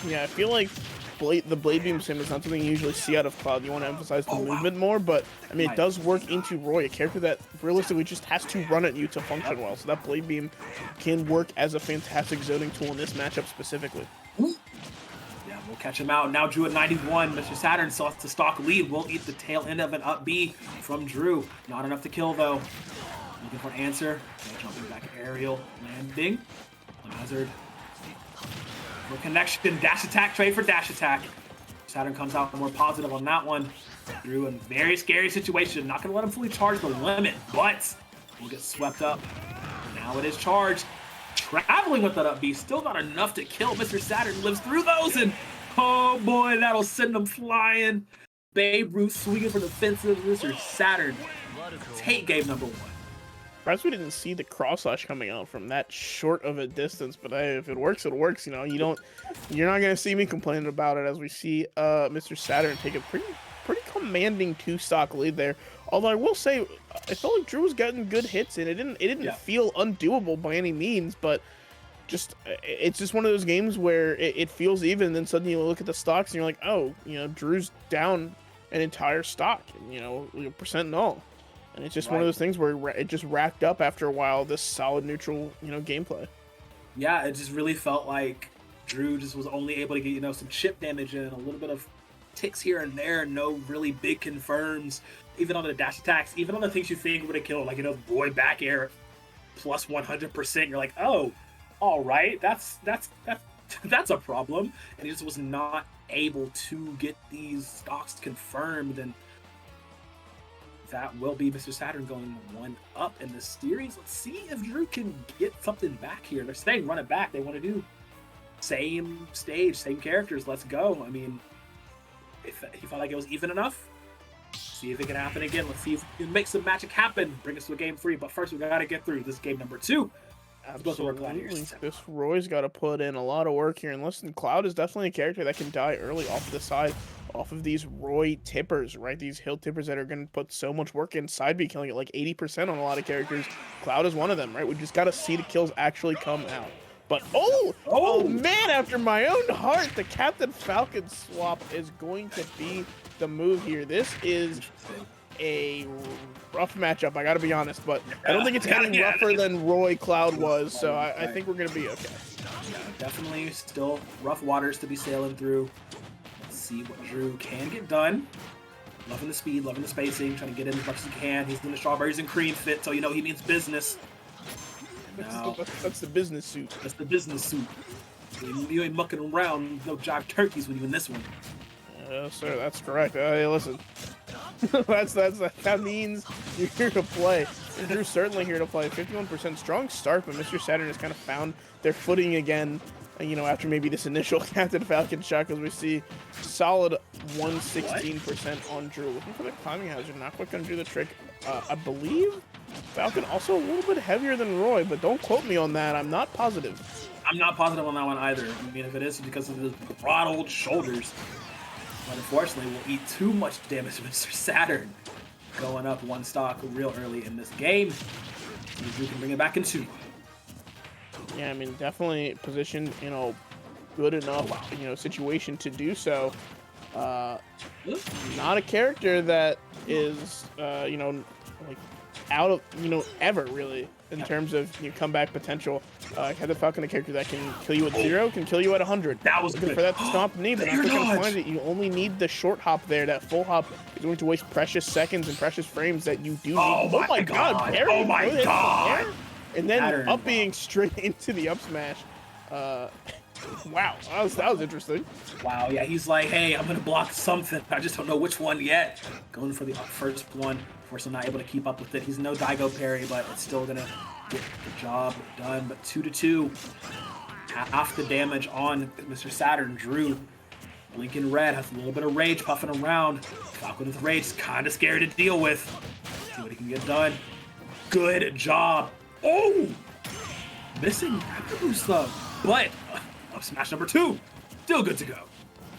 Speaker 12: Yeah, I feel like the Blade Beam sim is not something you usually see out of Cloud. You want to emphasize the movement more, but I mean, it does work into Roy, a character that realistically just has to run at you to function well. So that Blade Beam can work as a fantastic zoning tool in this matchup specifically.
Speaker 11: Yeah, we'll catch him out. Now Drew at 91. Mr. Saturn still has to stock lead. We'll eat the tail end of an up B from Drew. Not enough to kill though. Looking for an answer. Jumping back aerial. Landing. Hazard. For connection, dash attack, trade for dash attack. Saturn comes out more positive on that one. Drew in a very scary situation. Not going to let him fully charge the limit, but will get swept up. Now it is charged. Traveling with that up B, still not enough to kill. Mr. Saturn lives through those, and oh boy, that'll send him flying. Babe Ruth swinging for the fences. Mr. Saturn take game number 1.
Speaker 12: Perhaps we didn't see the cross slash coming out from that short of a distance, but hey, if it works, it works. You know, you're not gonna see me complaining about it as we see Mr. Saturn take a pretty commanding 2-stock lead there. Although I will say, I felt like Drew was getting good hits, and it didn't feel undoable by any means. But it's just one of those games where it feels even, and then suddenly you look at the stocks and you're like, oh, you know, Drew's down an entire stock, and you know, percent null. And it's just one of those things where it just racked up after a while, this solid neutral, you know, gameplay.
Speaker 11: Yeah, it just really felt like Drew just was only able to get, you know, some chip damage and a little bit of ticks here and there, no really big confirms, even on the dash attacks, even on the things you think would have killed, like, you know, boy back air plus 100%. You're like, oh, all right, that's a problem. And he just was not able to get these stocks confirmed, and that will be Mr. Saturn going 1 up in this series. Let's see if Drew can get something back here. They're saying run it back. They want to do same stage, same characters. Let's go. I mean, if he felt like it was even enough, see if it can happen again. Let's see if we can make some magic happen. Bring us to a game 3. But first, we got to get through this game number 2.
Speaker 12: Absolutely. This Roy's got to put in a lot of work here. And listen, Cloud is definitely a character that can die early off the side, off of these Roy tippers, right? These hill tippers that are going to put so much work in. Side B killing it like 80% on a lot of characters. Cloud is one of them, right? We just got to see the kills actually come out. But oh man, after my own heart, the Captain Falcon swap is going to be the move here. This is a rough matchup, I gotta be honest, but I don't think it's any rougher than Roy Cloud was, so I think we're gonna be okay.
Speaker 11: Yeah, definitely still rough waters to be sailing through. Let's see what Drew can get done. Loving the speed, loving the spacing, trying to get in as much as he can. He's in the strawberries and cream fit, so you know he means business.
Speaker 12: That's the business suit.
Speaker 11: That's the business suit. You ain't mucking around, no jive turkeys when you in this one.
Speaker 12: Yes, sir, that's correct. Hey, listen. that means you're here to play. And Drew's certainly here to play. 51% strong start, but Mr. Saturn has kind of found their footing again, you know, after maybe this initial Captain Falcon shot, because we see solid 116% on Drew. Looking for the climbing hazard, not quite going to do the trick. I believe Falcon also a little bit heavier than Roy, but don't quote me on that. I'm not positive.
Speaker 11: I'm not positive on that one either. I mean, if it is because of the broad old shoulders. But unfortunately, we'll eat too much damage to Mr. Saturn. Going up 1 stock real early in this game. You can bring it back in 2.
Speaker 12: Yeah, I mean, definitely positioned, you know, good enough, you know, situation to do so. Not a character that is, you know, like out of, you know, ever really in terms of comeback potential. Captain Falcon, a character that can kill you at 0, can kill you at 100.
Speaker 11: That was
Speaker 12: looking
Speaker 11: good.
Speaker 12: For that to stomp knee, but not going to find it. You only need the short hop there. That full hop is going to waste precious seconds and precious frames that you do need.
Speaker 11: Oh my god!
Speaker 12: Parry,
Speaker 11: oh my god!
Speaker 12: And then up being straight into the up smash. Wow, that was interesting.
Speaker 11: Wow, yeah, he's like, hey, I'm gonna block something. I just don't know which one yet. Going for the first one. Fortunately, not able to keep up with it. He's no Daigo parry, but it's still gonna get the job done. But 2-2. Half the damage on Mr. Saturn. Drew, blinking red, has a little bit of rage puffing around. Falcon with rage, kind of scared to deal with. See what he can get done. Good job. Oh! Missing raptor boost though. But up smash number 2. Still good to go.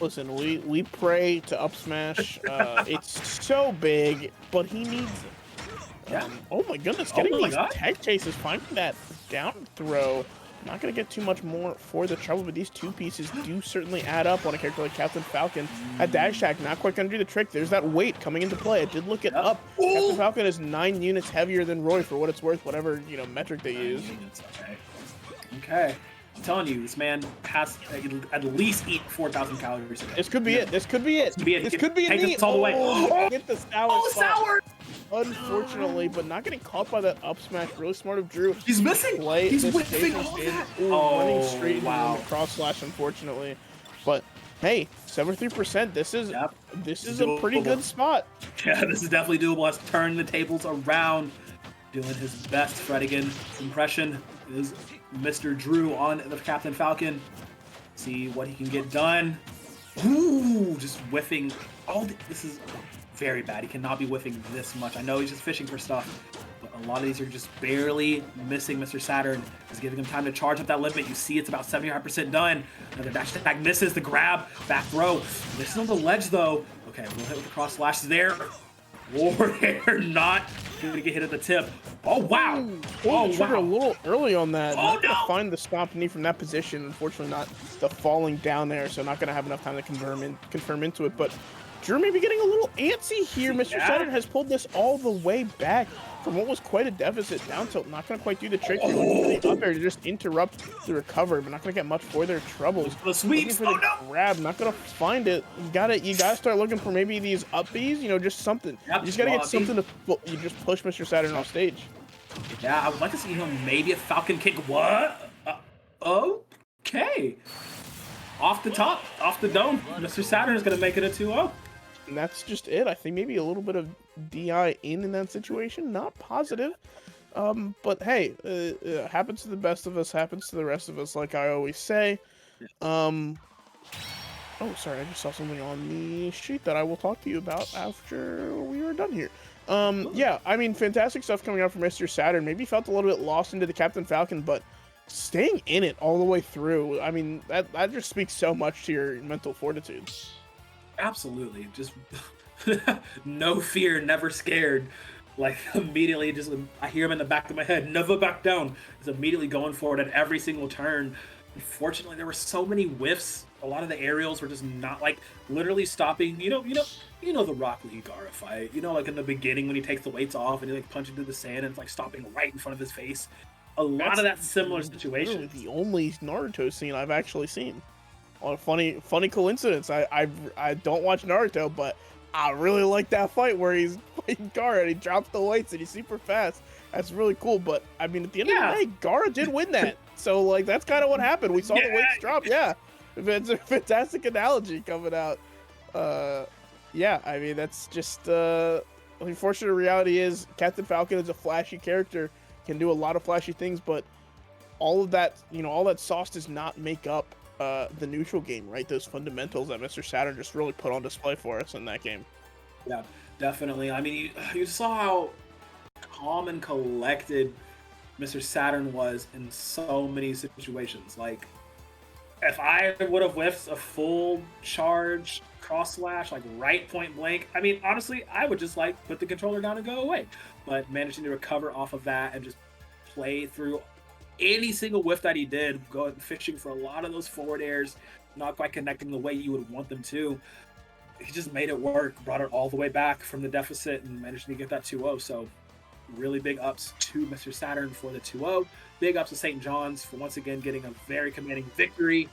Speaker 12: Listen, we pray to up smash. It's so big, but he needs it.
Speaker 11: Yeah.
Speaker 12: Oh my goodness, getting these tech chases, finding that down throw. Not going to get too much more for the trouble, but these two pieces do certainly add up on a character like Captain Falcon. At dash attack, not quite going to do the trick. There's that weight coming into play. I did look it up. Captain Falcon is 9 units heavier than Roy for what it's worth, whatever metric they use.
Speaker 11: Okay. I'm telling you, this man has at least eat 4,000 calories a day.
Speaker 12: This could be it. This could be it. This could be it.
Speaker 11: Take all the way.
Speaker 12: Get the sour spot.
Speaker 11: Sour!
Speaker 12: Unfortunately, but not getting caught by that up smash. Really smart of Drew.
Speaker 11: He's missing.
Speaker 12: He's
Speaker 11: whipping all that.
Speaker 12: Running straight into the cross slash, unfortunately. But hey, 73%. This is a pretty good spot.
Speaker 11: Yeah, this is definitely doable. Let's turn the tables around. Doing his best Fredigan impression is Mr. Drew on the Captain Falcon. See what he can get done. Ooh, just whiffing. This is very bad. He cannot be whiffing this much. I know he's just fishing for stuff, but a lot of these are just barely missing. Mr. Saturn is giving him time to charge up that limit. You see it's about 75% done. Another dash attack misses the grab. Back throw. Misses on the ledge though. Okay, we'll hit with the cross slash there. Warrior not going to get hit at the tip. Oh, wow.
Speaker 12: Oh, wow. A little early on that.
Speaker 11: Oh,
Speaker 12: not going to find the stomp knee from that position. Unfortunately, not the falling down there, so not going to have enough time to confirm into it. But Drew may be getting a little antsy here. Mr. Saturn has pulled this all the way back from what was quite a deficit. Down tilt, not going to quite do the trick. Looking for the up air to just interrupt the recovery, but not going to get much for their troubles.
Speaker 11: The sweeps.
Speaker 12: For the grab, not going to find it. You gotta start looking for maybe these up Bs, just something. You just got to get something to you just push Mr. Saturn off stage.
Speaker 11: Yeah, I would like to see him maybe a Falcon kick. What? Okay. Off the top, off the dome. Mr. Saturn is going to make it a 2-0.
Speaker 12: And that's just it. I think maybe a little bit of DI in that situation. Not positive. But hey, happens to the best of us, happens to the rest of us, like I always say. Oh, sorry, I just saw something on the sheet that I will talk to you about after we are done here. Yeah, I mean, fantastic stuff coming out from Mr. Saturn. Maybe felt a little bit lost into the Captain Falcon, but staying in it all the way through, I mean, that just speaks so much to your mental fortitude.
Speaker 11: Absolutely. Just no fear, never scared. Like, immediately I hear him in the back of my head, never back down. He's immediately going for it at every single turn. Unfortunately, there were so many whiffs. A lot of the aerials were just not, like, literally stopping. You know the Rock Lee Gaara fight. Like in the beginning when he takes the weights off and he like punches into the sand and it's like stopping right in front of his face. Lot of that similar situation.
Speaker 12: Really the only Naruto scene I've actually seen. On a funny coincidence. I don't watch Naruto, but I really like that fight where he's fighting Gaara and he drops the weights and he's super fast. That's really cool. But I mean, at the end of the day, Gaara did win that. So like that's kind of what happened. We saw the weights drop. Yeah, it's a fantastic analogy coming out. Yeah, I mean that's just the unfortunate reality is Captain Falcon is a flashy character, can do a lot of flashy things, but all of that all that sauce does not make up the neutral game, right? Those fundamentals that Mr. Saturn just really put on display for us in that game.
Speaker 11: Yeah, definitely. I mean, you saw how calm and collected Mr. Saturn was in so many situations. Like, if I would have whiffed a full charge cross slash, like right point blank, I mean, honestly, I would just like put the controller down and go away. But managing to recover off of that and just play through any single whiff that he did, going fishing for a lot of those forward airs, not quite connecting the way you would want them to. He just made it work, brought it all the way back from the deficit and managed to get that 2-0. So really big ups to Mr. Saturn for the 2-0. Big ups to St. John's for once again getting a very commanding victory.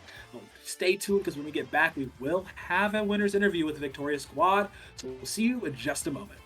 Speaker 11: Stay tuned because when we get back, we will have a winner's interview with the Victoria squad. So we'll see you in just a moment.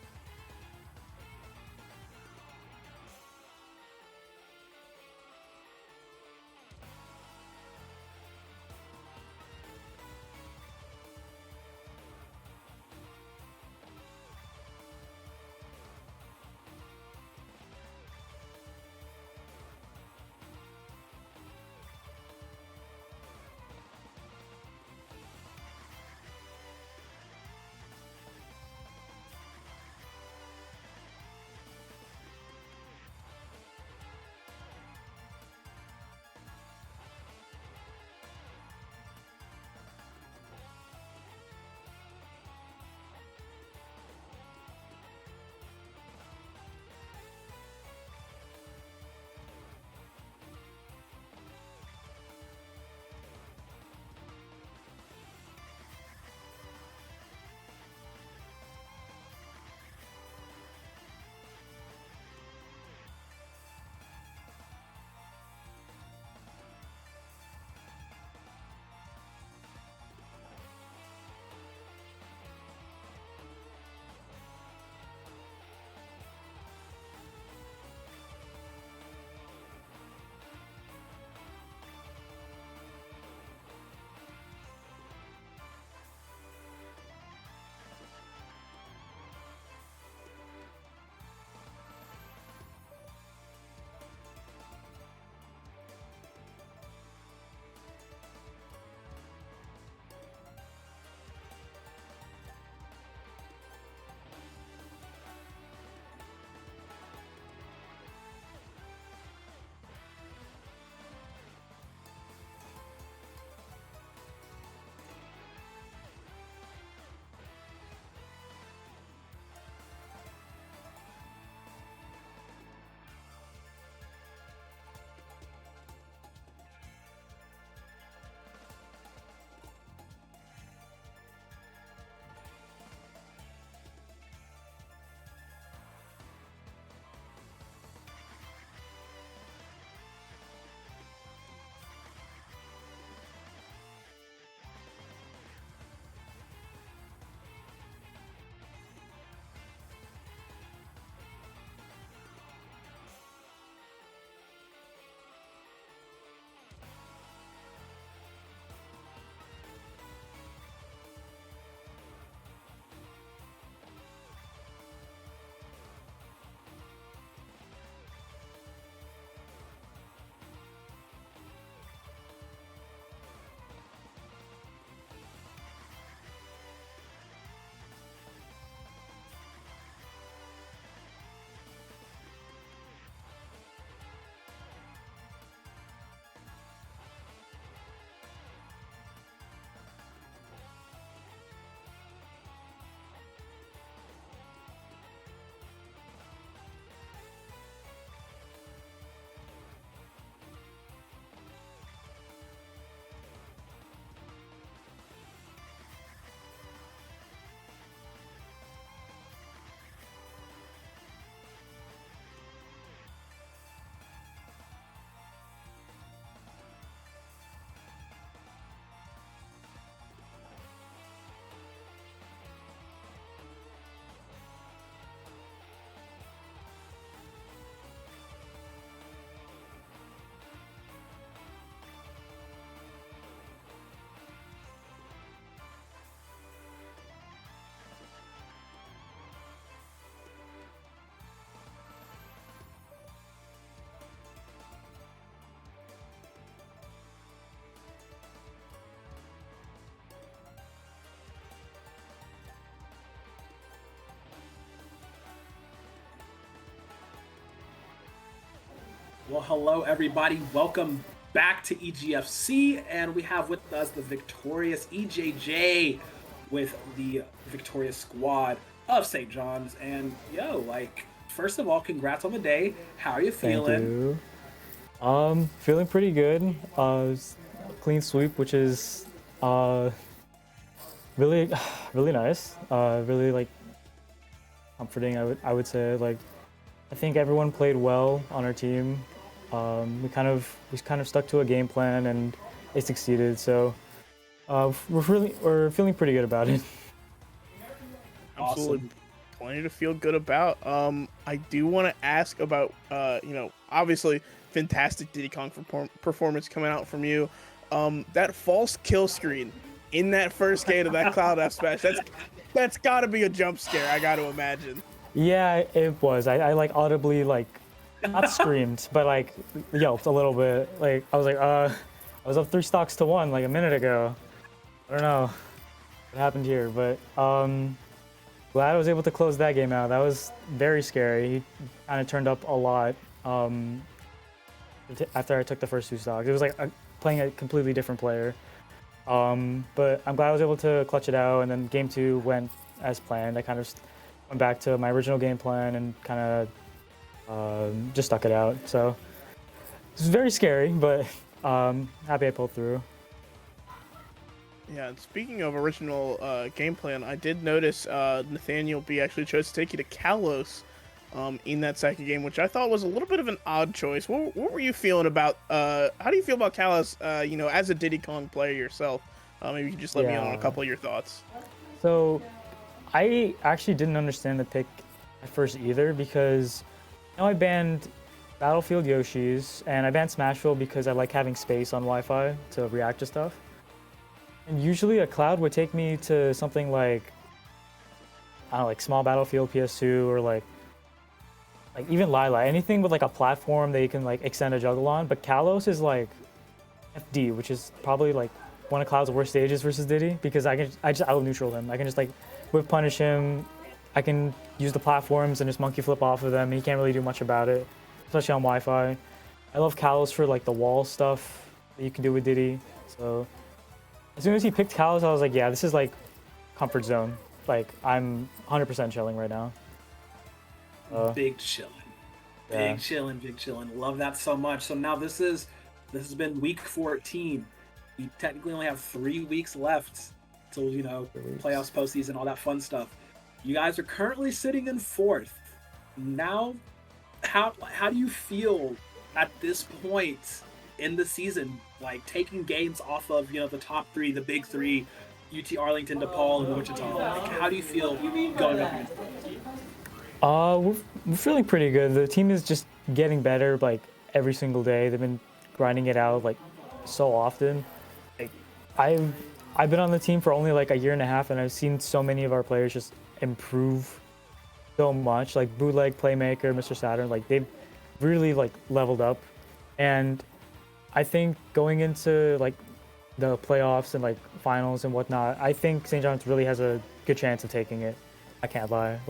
Speaker 11: Well, hello everybody. Welcome back to EGFC, and we have with us the victorious EJJ with the victorious squad of St. John's. And first of all, congrats on the day. How are you feeling?
Speaker 6: Thank you. Feeling pretty good. Clean sweep, which is really nice. Really comforting. I would say I think everyone played well on our team. We kind of stuck to a game plan and it succeeded. So we're feeling pretty good about it.
Speaker 12: Absolutely.
Speaker 11: Awesome.
Speaker 12: Plenty to feel good about. I do want to ask about obviously fantastic Diddy Kong performance coming out from you. That false kill screen in that first game of that Cloud F smash, that's got to be a jump scare, I got to imagine.
Speaker 6: Yeah, it was. I audibly not screamed, but yelped a little bit. I was up 3 stocks to 1 a minute ago. I don't know what happened here, but glad I was able to close that game out. That was very scary. He kind of turned up a lot after I took the first 2 stocks. It was playing a completely different player. But I'm glad I was able to clutch it out, and then game 2 went as planned. I kind of went back to my original game plan and kind of just stuck it out. So it was very scary, but happy I pulled through.
Speaker 12: Yeah, and speaking of original game plan, I did notice Nathaniel B actually chose to take you to Kalos in that second game, which I thought was a little bit of an odd choice. What were you feeling about, how do you feel about Kalos, as a Diddy Kong player yourself? Maybe you can just let me on a couple of your thoughts.
Speaker 6: So I actually didn't understand the pick at first either, because I banned Battlefield Yoshis and I banned Smashville because I like having space on Wi-Fi to react to stuff. And usually a Cloud would take me to something like Small Battlefield PS2 or even Lila, anything with a platform that you can extend a juggle on. But Kalos is FD, which is probably one of Cloud's worst stages versus Diddy, because I just out neutral him. I can just whip punish him. I can use the platforms and just monkey flip off of them, and he can't really do much about it, especially on Wi-Fi. I love Kalos for the wall stuff that you can do with Diddy. So as soon as he picked Kalos, I was like, yeah, this is comfort zone. I'm 100% chilling right now.
Speaker 11: Big chillin'.
Speaker 6: Yeah.
Speaker 11: Big chillin'. Love that so much. So now this has been week 14. We technically only have 3 weeks left till playoffs, postseason, all that fun stuff. You guys are currently sitting in 4th. Now, how do you feel at this point in the season, taking games off of the top 3, the big 3, UT Arlington, DePaul, and Wichita? How do you feel going up against those?
Speaker 6: We're feeling pretty good. The team is just getting better every single day. They've been grinding it out so often. I've been on the team for only a year and a half, and I've seen so many of our players just improve so much. Bootleg, Playmaker, Mr. Saturn, they've really leveled up. And I think going into the playoffs and finals and whatnot, I think St. John's really has a good chance of taking it. I can't lie.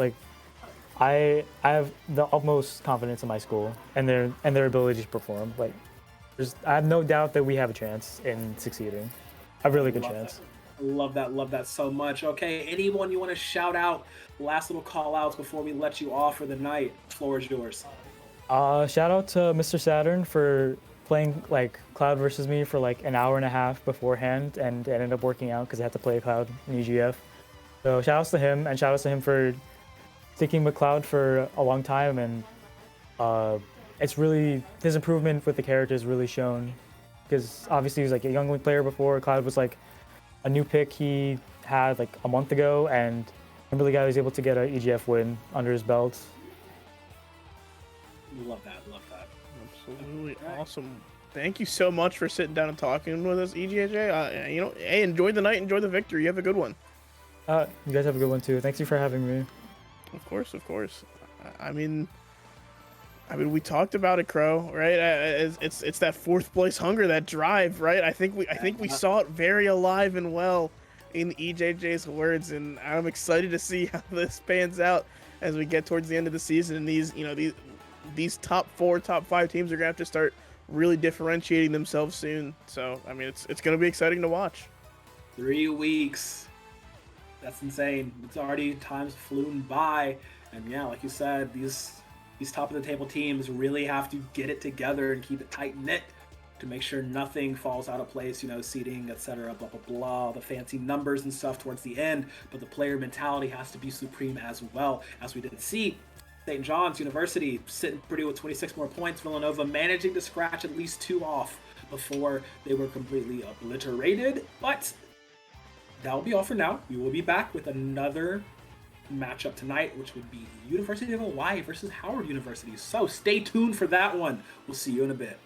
Speaker 6: I have the utmost confidence in my school and their ability to perform. I have no doubt that we have a chance in succeeding. A really good chance.
Speaker 11: Love that so much. Okay, anyone you want to shout out? Last little call outs before we let you off for the night. The floor is yours.
Speaker 6: Shout out to Mr. Saturn for playing Cloud versus me for an hour and a half beforehand, and it ended up working out because I had to play Cloud in EGF. So shout outs to him, and shout outs to him for sticking with Cloud for a long time, and it's really, his improvement with the character is really shown, because obviously he was a young player before. Cloud was a new pick he had a month ago, and I'm really glad he was able to get an EGF win under his belt.
Speaker 11: Love that.
Speaker 12: Absolutely awesome. Thank you so much for sitting down and talking with us, EJJ. Hey, enjoy the night, enjoy the victory. You have a good one.
Speaker 6: You guys have a good one too. Thank you for having me.
Speaker 12: Of course. I mean, we talked about it, Crow, right? It's that 4th place hunger, that drive, right? I think we saw it very alive and well in EJJ's words, and I'm excited to see how this pans out as we get towards the end of the season. And these these top 4, top 5 teams are gonna have to start really differentiating themselves soon. So I mean, it's gonna be exciting to watch.
Speaker 11: 3 weeks. That's insane. It's already time's flown by, and yeah, like you said, these top of the table teams really have to get it together and keep it tight knit to make sure nothing falls out of place, seating, etc., blah, blah, blah, the fancy numbers and stuff towards the end, but the player mentality has to be supreme as well, as we did see St. John's University sitting pretty with 26 more points, Villanova managing to scratch at least 2 off before they were completely obliterated, but that'll be all for now. We will be back with another matchup tonight, which would be University of Hawaii versus Howard University, so stay tuned for that one. We'll see you in a bit.